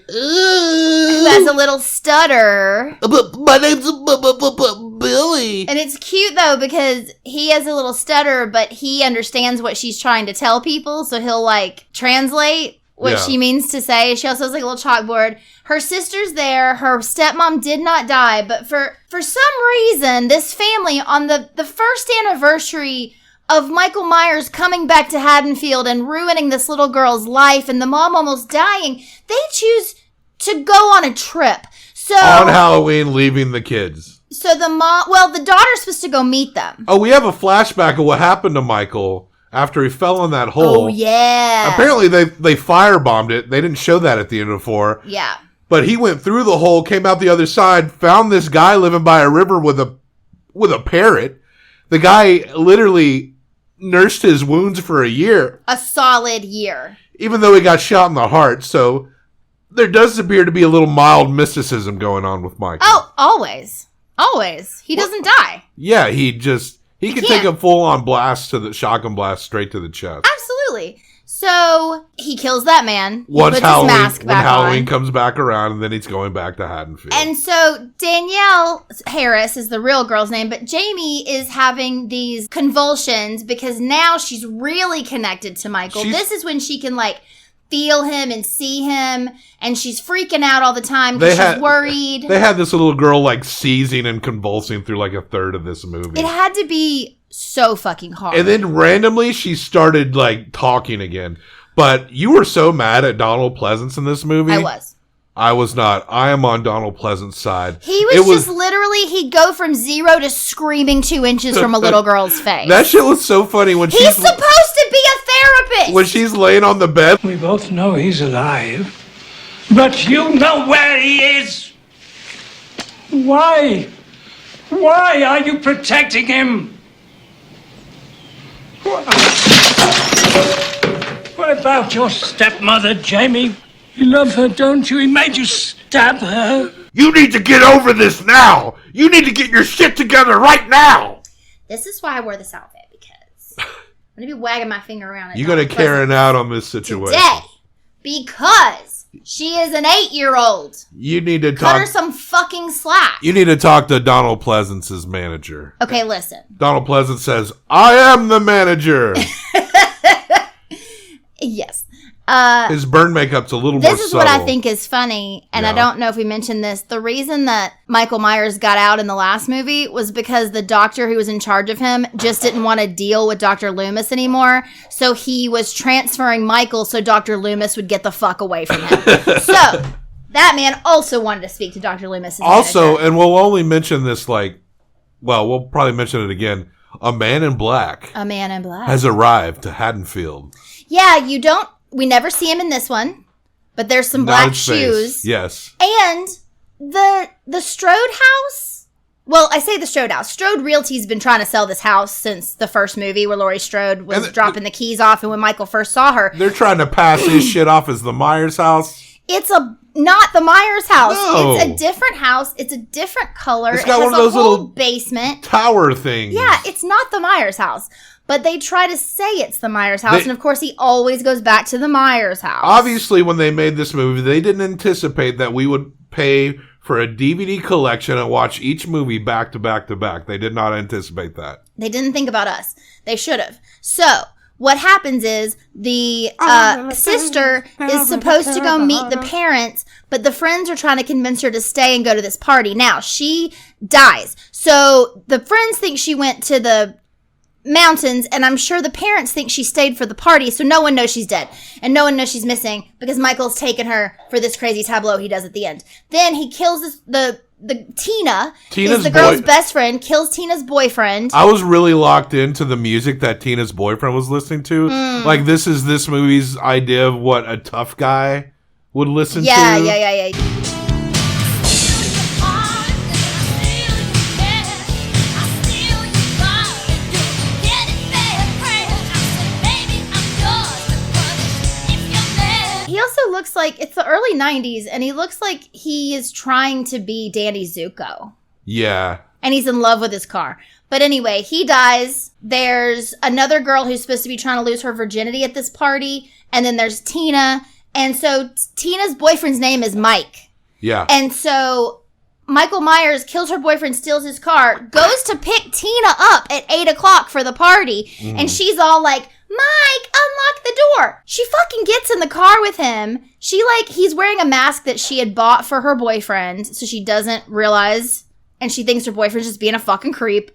has a little stutter. My name's Billy. And it's cute, though, because he has a little stutter, but he understands what she's trying to tell people, so he'll, translate what she means to say. She also has, a little chalkboard. Her sister's there. Her stepmom did not die, but for some reason, this family, on the first anniversary of Michael Myers coming back to Haddonfield and ruining this little girl's life and the mom almost dying, they choose to go on a trip. So on Halloween, leaving the kids. So the daughter's supposed to go meet them. Oh, we have a flashback of what happened to Michael after he fell in that hole. Oh, yeah. Apparently, they firebombed it. They didn't show that at the end of 4. Yeah. But he went through the hole, came out the other side, found this guy living by a river with a parrot. The guy literally nursed his wounds for a year. A solid year. Even though he got shot in the heart. So there does appear to be a little mild mysticism going on with Michael. Oh, always. Always. He doesn't die. Yeah, he can take a full-on blast shotgun blast straight to the chest. Absolutely. So he kills that man. Once puts his mask back Halloween on. comes back around, and then he's going back to Haddonfield. And so Danielle Harris is the real girl's name, but Jamie is having these convulsions because now she's really connected to Michael. This is when she can feel him and see him, and she's freaking out all the time because she's worried. They had this little girl seizing and convulsing through a third of this movie. It had to be so fucking hard. And then randomly she started talking again. But you were so mad at Donald Pleasance in this movie. I was not. I am on Donald Pleasance's side. He was just literally, he'd go from 0 to screaming 2 inches from a little girl's face. That shit was so funny when he's supposed to be a therapist. When she's laying on the bed. We both know he's alive. But you know where he is. Why? Why are you protecting him? What about your stepmother, Jamie? You love her, don't you? He made you stab her. You need to get over this now. You need to get your shit together right now. This is why I wore this outfit, because I'm going to be wagging my finger around it. You're going to Karen out on this situation. Today, because she is an 8-year-old. You need to Cut her some fucking slack. You need to talk to Donald Pleasance's manager. Okay, listen. Donald Pleasance says, I am the manager. Yes. His burn makeup's a little more subtle. This is what I think is funny, and I don't know if we mentioned this. The reason that Michael Myers got out in the last movie was because the doctor who was in charge of him just didn't want to deal with Dr. Loomis anymore, so he was transferring Michael so Dr. Loomis would get the fuck away from him. So, that man also wanted to speak to Dr. Loomis. Also, and we'll only mention this we'll probably mention it again, a man in black. A man in black. Has arrived to Haddonfield. Yeah, we never see him in this one, but there's some black shoes. Yes. And the Strode house. Well, I say the Strode house. Strode Realty's been trying to sell this house since the first movie where Laurie Strode was dropping the keys off, and when Michael first saw her. They're trying to pass his shit off as the Myers house. It's not the Myers house. No. It's a different house. It's a different color. It's got it has one of those little basement tower things. Yeah, it's not the Myers house. But they try to say it's the Myers house, and of course he always goes back to the Myers house. Obviously, when they made this movie, they didn't anticipate that we would pay for a DVD collection and watch each movie back to back to back. They did not anticipate that. They didn't think about us. They should have. So, what happens is the sister is supposed to go meet the parents, but the friends are trying to convince her to stay and go to this party. Now, she dies. So, the friends think she went to the mountains, and I'm sure the parents think she stayed for the party, so no one knows she's dead. And no one knows she's missing because Michael's taken her for this crazy tableau he does at the end. Then he kills Tina is the girl's best friend, kills Tina's boyfriend. I was really locked into the music that Tina's boyfriend was listening to. Like, this is this movie's idea of what a tough guy would listen to. Yeah. He also looks like, it's the early 90s, and he looks like he is trying to be Danny Zuko. Yeah. And he's in love with his car. But anyway, he dies. There's another girl who's supposed to be trying to lose her virginity at this party. And then there's Tina. And so Tina's boyfriend's name is Mike. Yeah. And so Michael Myers kills her boyfriend, steals his car, goes to pick Tina up at 8 o'clock for the party. And she's all like, Mike, unlock the door. She fucking gets in the car with him. He's wearing a mask that she had bought for her boyfriend, so she doesn't realize, and she thinks her boyfriend's just being a fucking creep.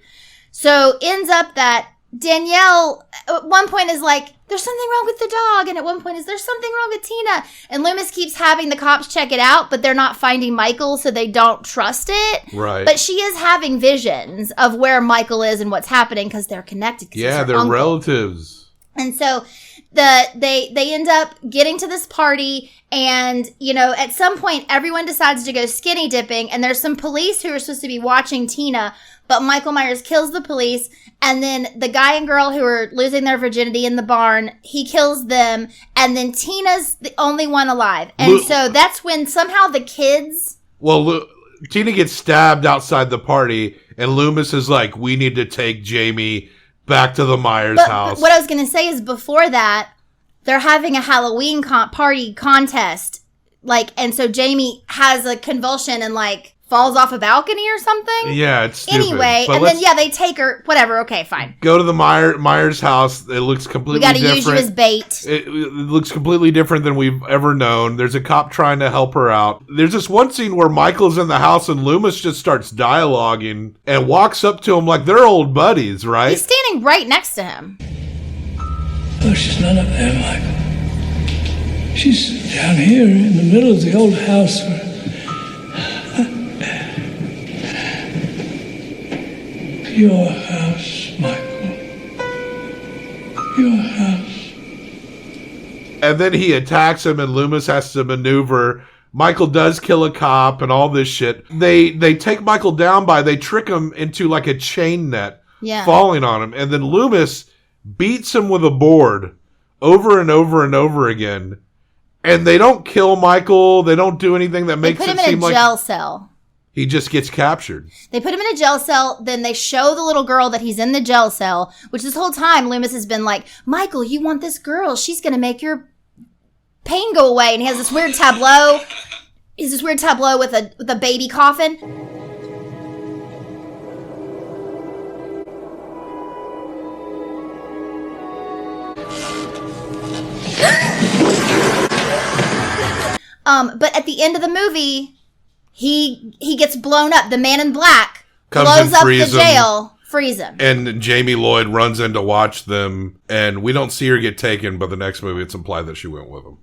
So ends up that Danielle at one point is like, there's something wrong with the dog, and at one point is, there's something wrong with Tina. And Loomis keeps having the cops check it out, but they're not finding Michael, so they don't trust it. Right. But she is having visions of where Michael is and what's happening because they're connected. Yeah, they're uncle. Relatives. And so they end up getting to this party, and, you know, at some point everyone decides to go skinny dipping, and there's some police who are supposed to be watching Tina, but Michael Myers kills the police, and then the guy and girl who are losing their virginity in the barn, he kills them, and then Tina's the only one alive. And so that's when somehow the kids... Well, Tina gets stabbed outside the party, and Loomis is like, we need to take Jamie back to the Myers house. But what I was going to say is, before that, they're having a Halloween party contest. And so Jamie has a convulsion and, falls off a balcony or something. Yeah, it's stupid. Anyway, but and then, they take her. Whatever, okay, fine. Go to the Myers house. It looks completely different. We got to use you as bait. It looks completely different than we've ever known. There's a cop trying to help her out. There's this one scene where Michael's in the house and Loomis just starts dialoguing and walks up to him like they're old buddies, right? He's standing right next to him. Oh, she's not up there, Michael. She's down here in the middle of the old house. Your house, Michael. Your house. And then he attacks him, and Loomis has to maneuver. Michael does kill a cop and all this shit. They take Michael down they trick him into a chain net, falling on him. And then Loomis beats him with a board over and over and over again. And they don't kill Michael. They don't do anything that makes it seem like... They put him in a jail cell. He just gets captured. They put him in a jail cell. Then they show the little girl that he's in the jail cell, which this whole time Loomis has been like, Michael, you want this girl. She's going to make your pain go away. And he has this weird tableau. He's this weird tableau with a baby coffin. But at the end of the movie... He gets blown up. The man in black blows up the jail, frees him. And Jamie Lloyd runs in to watch them, and we don't see her get taken, but the next movie it's implied that she went with him.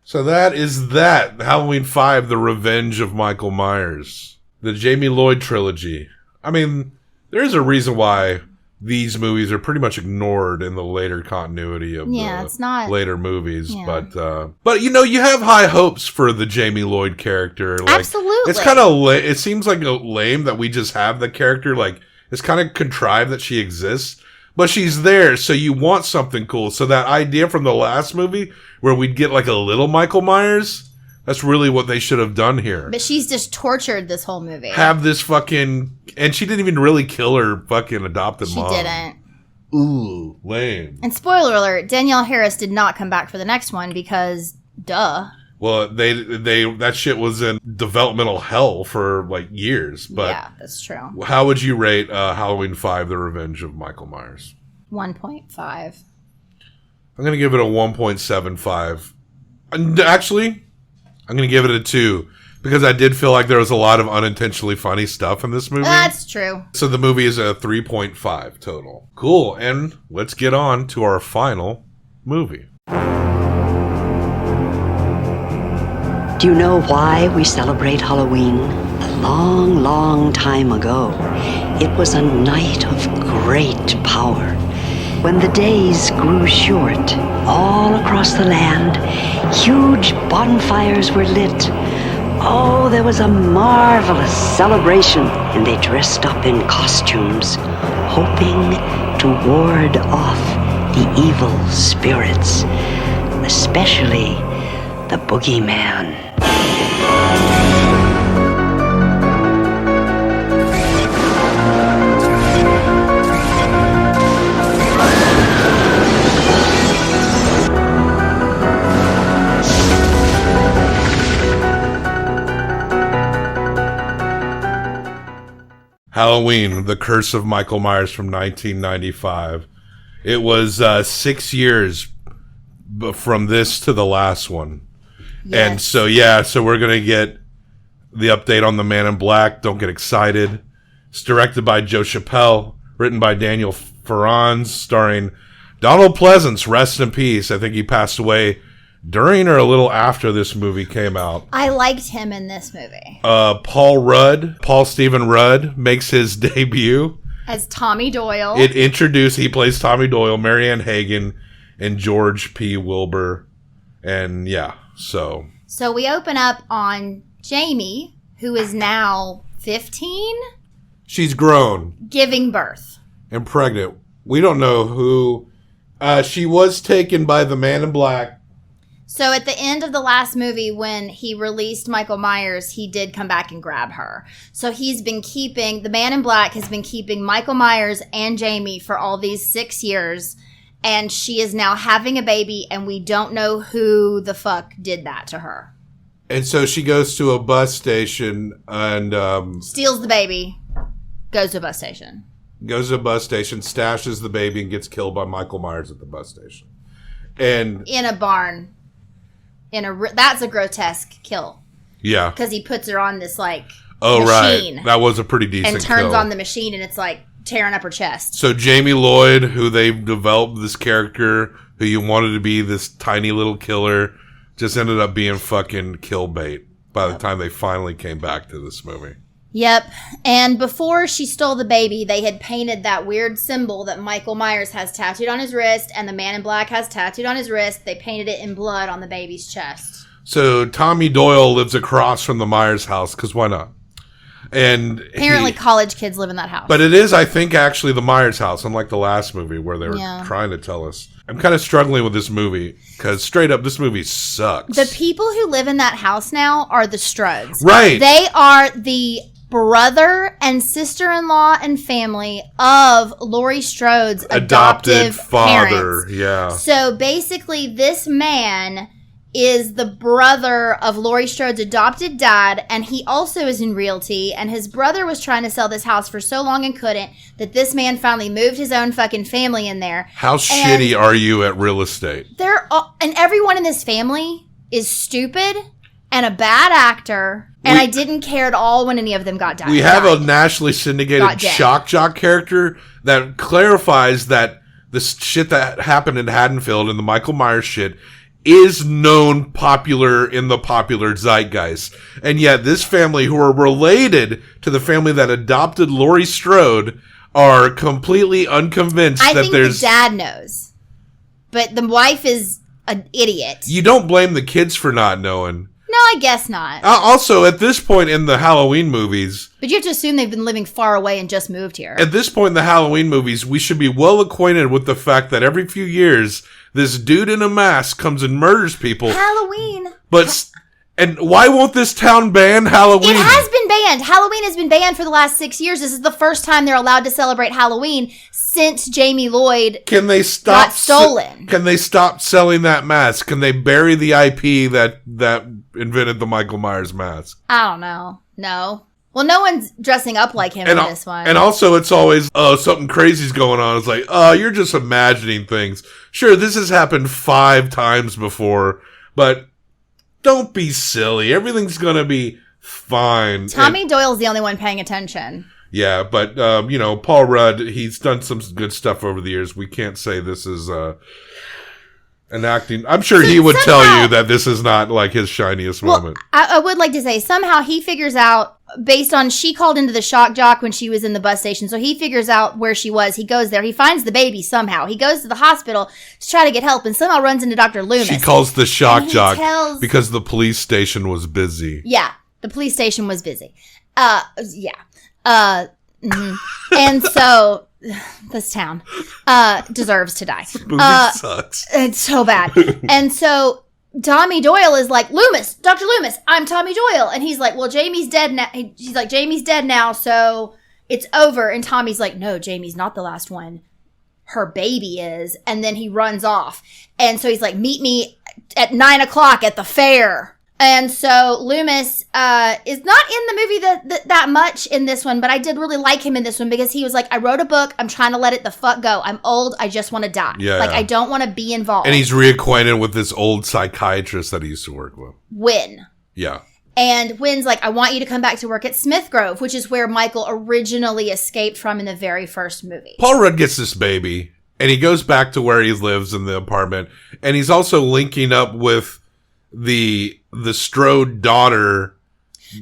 So that is that. Halloween 5, The Revenge of Michael Myers. The Jamie Lloyd trilogy. I mean, there's a reason why these movies are pretty much ignored in the later continuity of later movies. Yeah. But you know, you have high hopes for the Jamie Lloyd character. Absolutely. It's kind of it seems like lame that we just have the character. It's kind of contrived that she exists, but she's there, so you want something cool. So that idea from the last movie where we'd get a little Michael Myers, that's really what they should have done here. But she's just tortured this whole movie. Have this fucking... And she didn't even really kill her fucking adopted mom. She didn't. Ooh, lame. And spoiler alert, Danielle Harris did not come back for the next one because, duh. Well, they that shit was in developmental hell for years. But yeah, that's true. How would you rate Halloween 5, The Revenge of Michael Myers? 1.5. I'm going to give it a 1.75. And actually... I'm going to give it a 2 because I did feel like there was a lot of unintentionally funny stuff in this movie. That's true. So the movie is a 3.5 total. Cool, and let's get on to our final movie. Do you know why we celebrate Halloween? A long, long time ago, it was a night of great power. When the days grew short, all across the land, huge bonfires were lit. Oh, there was a marvelous celebration, and they dressed up in costumes, hoping to ward off the evil spirits, especially the boogeyman. Halloween, The Curse of Michael Myers from 1995. It was 6 years from this to the last one. Yes. And so we're going to get the update on The Man in Black. Don't get excited. It's directed by Joe Chappelle, written by Danielle Harris, starring Donald Pleasance, rest in peace. I think he passed away during or a little after this movie came out. I liked him in this movie. Paul Stephen Rudd makes his debut as Tommy Doyle. He plays Tommy Doyle, Marianne Hagen, and George P. Wilbur. And so we open up on Jamie, who is now 15. She's grown. Giving birth. And pregnant. We don't know who. She was taken by the Man in Black. So at the end of the last movie, when he released Michael Myers, he did come back and grab her. So the Man in Black has been keeping Michael Myers and Jamie for all these 6 years. And she is now having a baby, and we don't know who the fuck did that to her. And so she goes to a bus station and... steals the baby, goes to a bus station. Stashes the baby, and gets killed by Michael Myers at the bus station. And in a barn. That's a grotesque kill. Yeah. Because he puts her on this, machine. Right. That was a pretty decent and turns kill. On the machine, and it's, tearing up her chest. So Jamie Lloyd, who they've developed this character, who you wanted to be this tiny little killer, just ended up being fucking kill bait by the time they finally came back to this movie. Yep. And before she stole the baby, they had painted that weird symbol that Michael Myers has tattooed on his wrist and the Man in Black has tattooed on his wrist. They painted it in blood on the baby's chest. So Tommy Doyle lives across from the Myers house, because why not? And apparently college kids live in that house. But it is, I think, actually the Myers house, unlike the last movie where they were trying to tell us. I'm kind of struggling with this movie, because straight up, this movie sucks. The people who live in that house now are the Strodes. Right. They are the brother and sister-in-law and family of Laurie Strode's adoptive father. Parents. Yeah. So basically, this man is the brother of Laurie Strode's adopted dad, and he also is in realty, and his brother was trying to sell this house for so long and couldn't, that this man finally moved his own fucking family in there. How shitty are you at real estate? And everyone in this family is stupid and a bad actor, and I didn't care at all when any of them got died. We have a nationally syndicated shock jock character that clarifies that the shit that happened in Haddonfield and the Michael Myers shit is known popular in the popular zeitgeist. And yet this family, who are related to the family that adopted Laurie Strode, are completely unconvinced I think the dad knows. But the wife is an idiot. You don't blame the kids for not knowing. No, I guess not. Also, at this point in the Halloween movies... But you have to assume they've been living far away and just moved here. At this point in the Halloween movies, we should be well acquainted with the fact that every few years, this dude in a mask comes and murders people. Halloween. And why won't this town ban Halloween? It has been banned. Halloween has been banned for the last 6 years. This is the first time they're allowed to celebrate Halloween since Jamie Lloyd got stolen. Can they stop selling that mask? Can they bury the IP that invented the Michael Myers mask? I don't know. No. Well, no one's dressing up like him in this one. And also, it's always, something crazy's going on. It's like, you're just imagining things. Sure, this has happened 5 times before, but don't be silly. Everything's going to be fine. Tommy Doyle's the only one paying attention. Yeah, but, Paul Rudd, he's done some good stuff over the years. We can't say this is an acting... I'm sure he would tell you that this is not, like, his shiniest moment. I would like to say, somehow he figures out, based on... She called into the shock jock when she was in the bus station, so he figures out where she was. He goes there. He finds the baby somehow. He goes to the hospital to try to get help, and somehow runs into Dr. Loomis. She calls the shock jock because the police station was busy. Yeah, the police station was busy. And so this town deserves to die. This movie sucks. It's so bad. And so Tommy Doyle is like, Loomis, Dr. Loomis, I'm Tommy Doyle. And he's like, well, Jamie's dead now. He's like, Jamie's dead now, so it's over. And Tommy's like, no, Jamie's not the last one. Her baby is. And then he runs off. And so he's like, meet me at 9:00 at the fair. And so Loomis is not in the movie that much in this one, but I did really like him in this one because he was like, I wrote a book. I'm trying to let it the fuck go. I'm old. I just want to die. Yeah. I don't want to be involved. And he's reacquainted with this old psychiatrist that he used to work with. Wynn. Yeah. And Wynn's like, I want you to come back to work at Smith Grove, which is where Michael originally escaped from in the very first movie. Paul Rudd gets this baby, and he goes back to where he lives in the apartment, and he's also linking up with the Strode daughter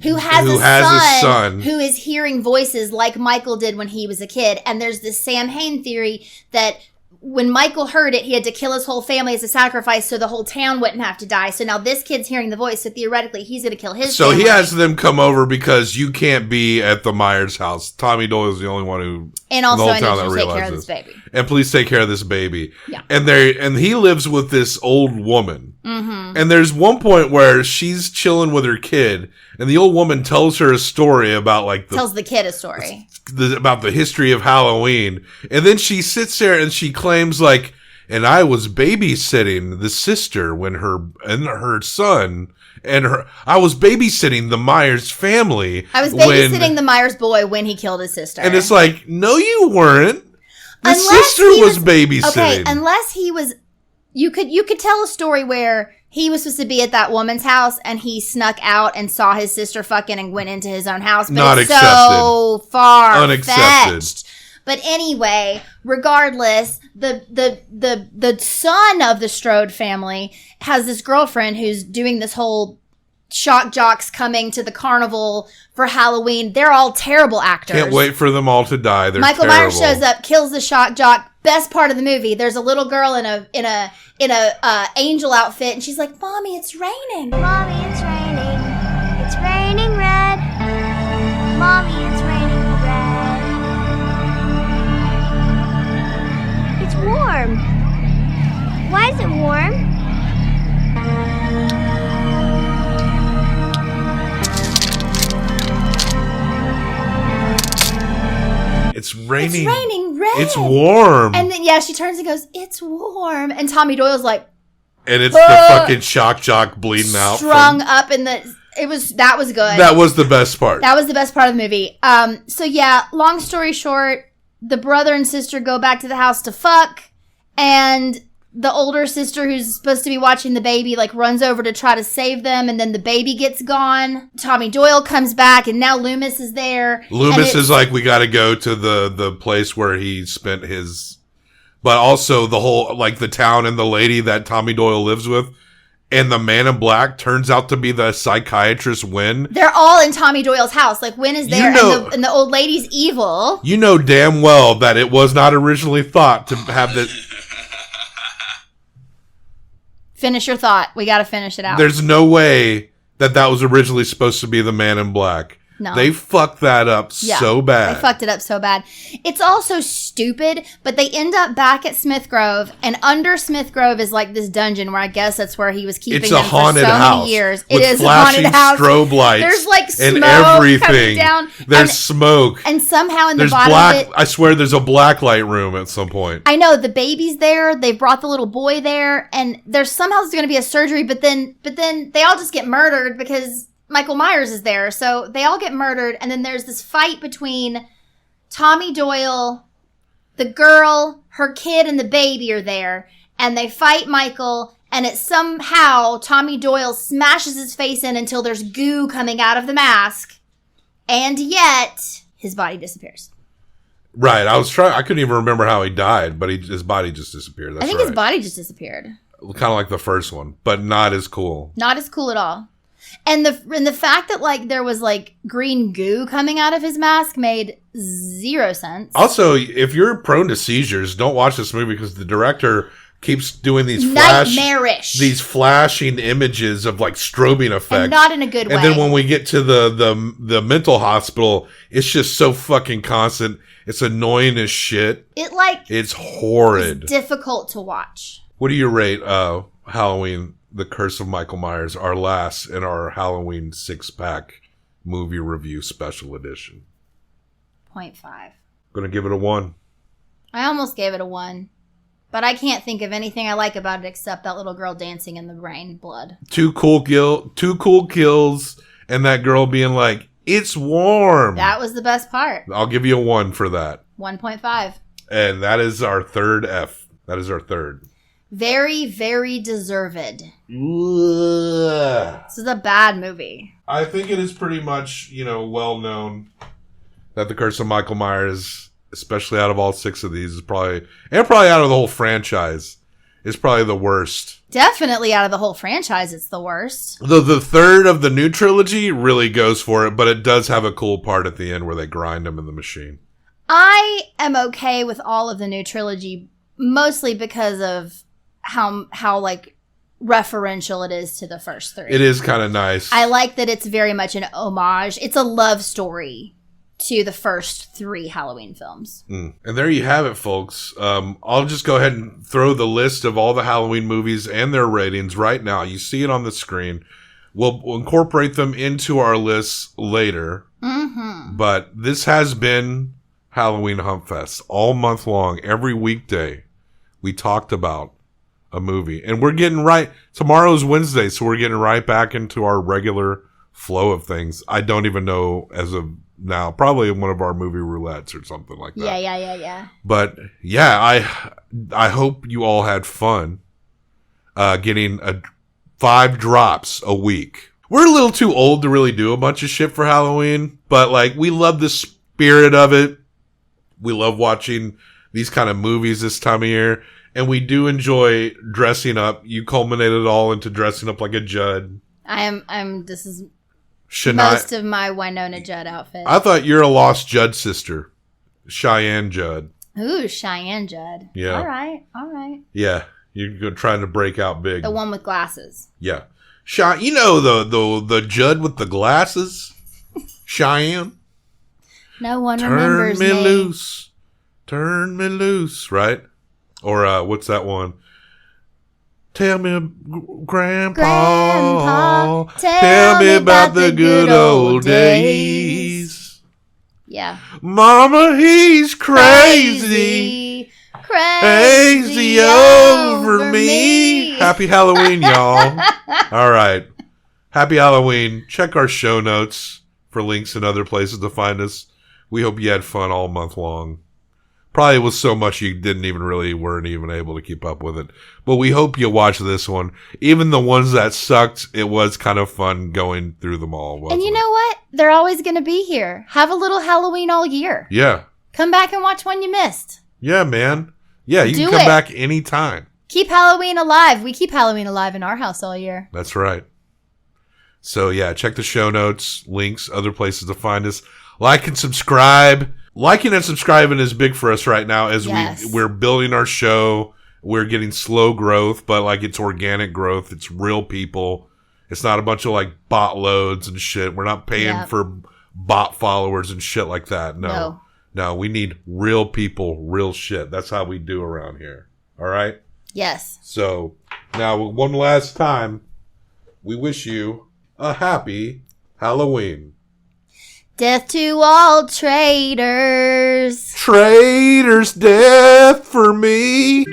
who has a son who is hearing voices like Michael did when he was a kid. And there's this Sam Hain theory that when Michael heard it, he had to kill his whole family as a sacrifice so the whole town wouldn't have to die. So now this kid's hearing the voice, so theoretically he's going to kill his family. So he has them come over because you can't be at the Myers house. Tommy Doyle is the only one who... And also I need you to take care of this baby. And please take care of this baby. Yeah. And he lives with this old woman. Mm-hmm. And there's one point where she's chilling with her kid, and the old woman tells her a story about tells the kid a story. About the history of Halloween. And then she sits there and she claims and I was babysitting the sister when her son and I was babysitting the Myers family. I was babysitting the Myers boy when he killed his sister. And it's like, no, you weren't. The sister was babysitting. Okay, unless he was, you could tell a story where he was supposed to be at that woman's house and he snuck out and saw his sister fucking and went into his own house. But Not it's accepted. so far Unaccepted. fetched. But anyway, regardless, the son of the Strode family has this girlfriend who's doing this whole shock jocks coming to the carnival for Halloween. They're all terrible actors. Can't wait for them all to die. They're Michael terrible. Myers shows up, kills the shock jock. Best part of the movie. There's a little girl in a angel outfit, and she's like, "Mommy, it's raining. Mommy, it's raining. It's raining red. Mommy, it's raining red. It's warm. Why is it warm? It's raining. It's raining red. It's warm. And then she turns and goes, "It's warm." And Tommy Doyle's like, and it's the fucking shock jock bleeding out, strung up in the. That was good. That was the best part. That was the best part of the movie. So yeah, long story short, the brother and sister go back to the house to fuck, and the older sister, who's supposed to be watching the baby, runs over to try to save them, and then the baby gets gone. Tommy Doyle comes back, and now Loomis is there. Loomis is like, we got to go to the place where he spent his... But also the whole, the town and the lady that Tommy Doyle lives with. And the man in black turns out to be the psychiatrist Wynn. They're all in Tommy Doyle's house. Wynn is there, and the old lady's evil. You know damn well that it was not originally thought to have this... Finish your thought. We got to finish it out. There's no way that was originally supposed to be the man in black. No. They fucked that up so bad. They fucked it up so bad. It's also stupid, but they end up back at Smith Grove, and under Smith Grove is this dungeon where I guess that's where he was keeping them for so many years. It is a haunted house. Strobe lights. There's smoke and everything. Coming down. There's smoke. And somehow in the bottom of it, I swear there's a black light room at some point. I know, the baby's there. They brought the little boy there, and there's somehow going to be a surgery, but then they all just get murdered because Michael Myers is there, so they all get murdered, and then there's this fight between Tommy Doyle, the girl, her kid, and the baby are there, and they fight Michael, and it somehow Tommy Doyle smashes his face in until there's goo coming out of the mask, and yet his body disappears. Right. I couldn't even remember how he died, but his body just disappeared. That's I think his body just disappeared. Kind of like the first one, but not as cool. Not as cool at all. And the fact that like there was like green goo coming out of his mask made zero sense. Also, if you're prone to seizures, don't watch this movie because the director keeps doing these flashing images of like strobing effects, and not in a good way. And then when we get to the mental hospital, it's just so fucking constant. It's annoying as shit. It's horrid. It's difficult to watch. What do you rate Halloween: The Curse of Michael Myers, our last in our Halloween 6-pack movie review special edition? 0.5. Gonna give it a 1. I almost gave it a 1. But I can't think of anything I like about it except that little girl dancing in the rain blood. Two cool kills, and that girl being like, "It's warm." That was the best part. I'll give you a 1 for that. 1.5. And that is our third F. That is our third. Very, very deserved. This is a bad movie. I think it is pretty much, well known that The Curse of Michael Myers, especially out of all 6 of these, is probably out of the whole franchise, is probably the worst. Definitely out of the whole franchise, it's the worst. The third of the new trilogy really goes for it, but it does have a cool part at the end where they grind them in the machine. I am okay with all of the new trilogy, mostly because of how like referential it is to the first 3. It is kind of nice. I like that it's very much an homage. It's a love story to the first 3 Halloween films. And there you have it, folks. I'll just go ahead and throw the list of all the Halloween movies and their ratings right now. You see it on the screen. We'll incorporate them into our lists later. Mm-hmm. But this has been Halloween Humpfest all month long. Every weekday, we talked about a movie. And we're getting tomorrow's Wednesday, so we're getting right back into our regular flow of things. I don't even know as of now, probably one of our movie roulettes or something like that. Yeah. But yeah, I hope you all had fun getting 5 drops a week. We're a little too old to really do a bunch of shit for Halloween, but like we love the spirit of it. We love watching these kind of movies this time of year, and we do enjoy dressing up. You culminated it all into dressing up like a Judd. This is most of my Winona Judd outfit. I thought you're a lost Judd sister. Cheyenne Judd. Ooh, Cheyenne Judd. Yeah. All right. Yeah. You're trying to break out big. The one with glasses. Yeah. The Judd with the glasses? Cheyenne? No one remembers me. Turn me loose, right? Or what's that one? Tell me, Grandpa, tell me about the good old days. Yeah. Mama, he's crazy over me. Happy Halloween, y'all. All right. Happy Halloween. Check our show notes for links and other places to find us. We hope you had fun all month long. Probably was so much you weren't even able to keep up with it. But we hope you watch this one. Even the ones that sucked, it was kind of fun going through them all. And you know what? They're always going to be here. Have a little Halloween all year. Yeah. Come back and watch one you missed. Yeah, man. Yeah, you can come back anytime. Keep Halloween alive. We keep Halloween alive in our house all year. That's right. So yeah, check the show notes, links, other places to find us. Like and subscribe. Liking and subscribing is big for us right now as we're building our show. We're getting slow growth, but like it's organic growth. It's real people. It's not a bunch of like bot loads and shit. We're not paying for bot followers and shit like that. No, we need real people, real shit. That's how we do around here. All right? Yes. So now one last time, we wish you a happy Halloween. Death to all traitors. Traitors, death for me.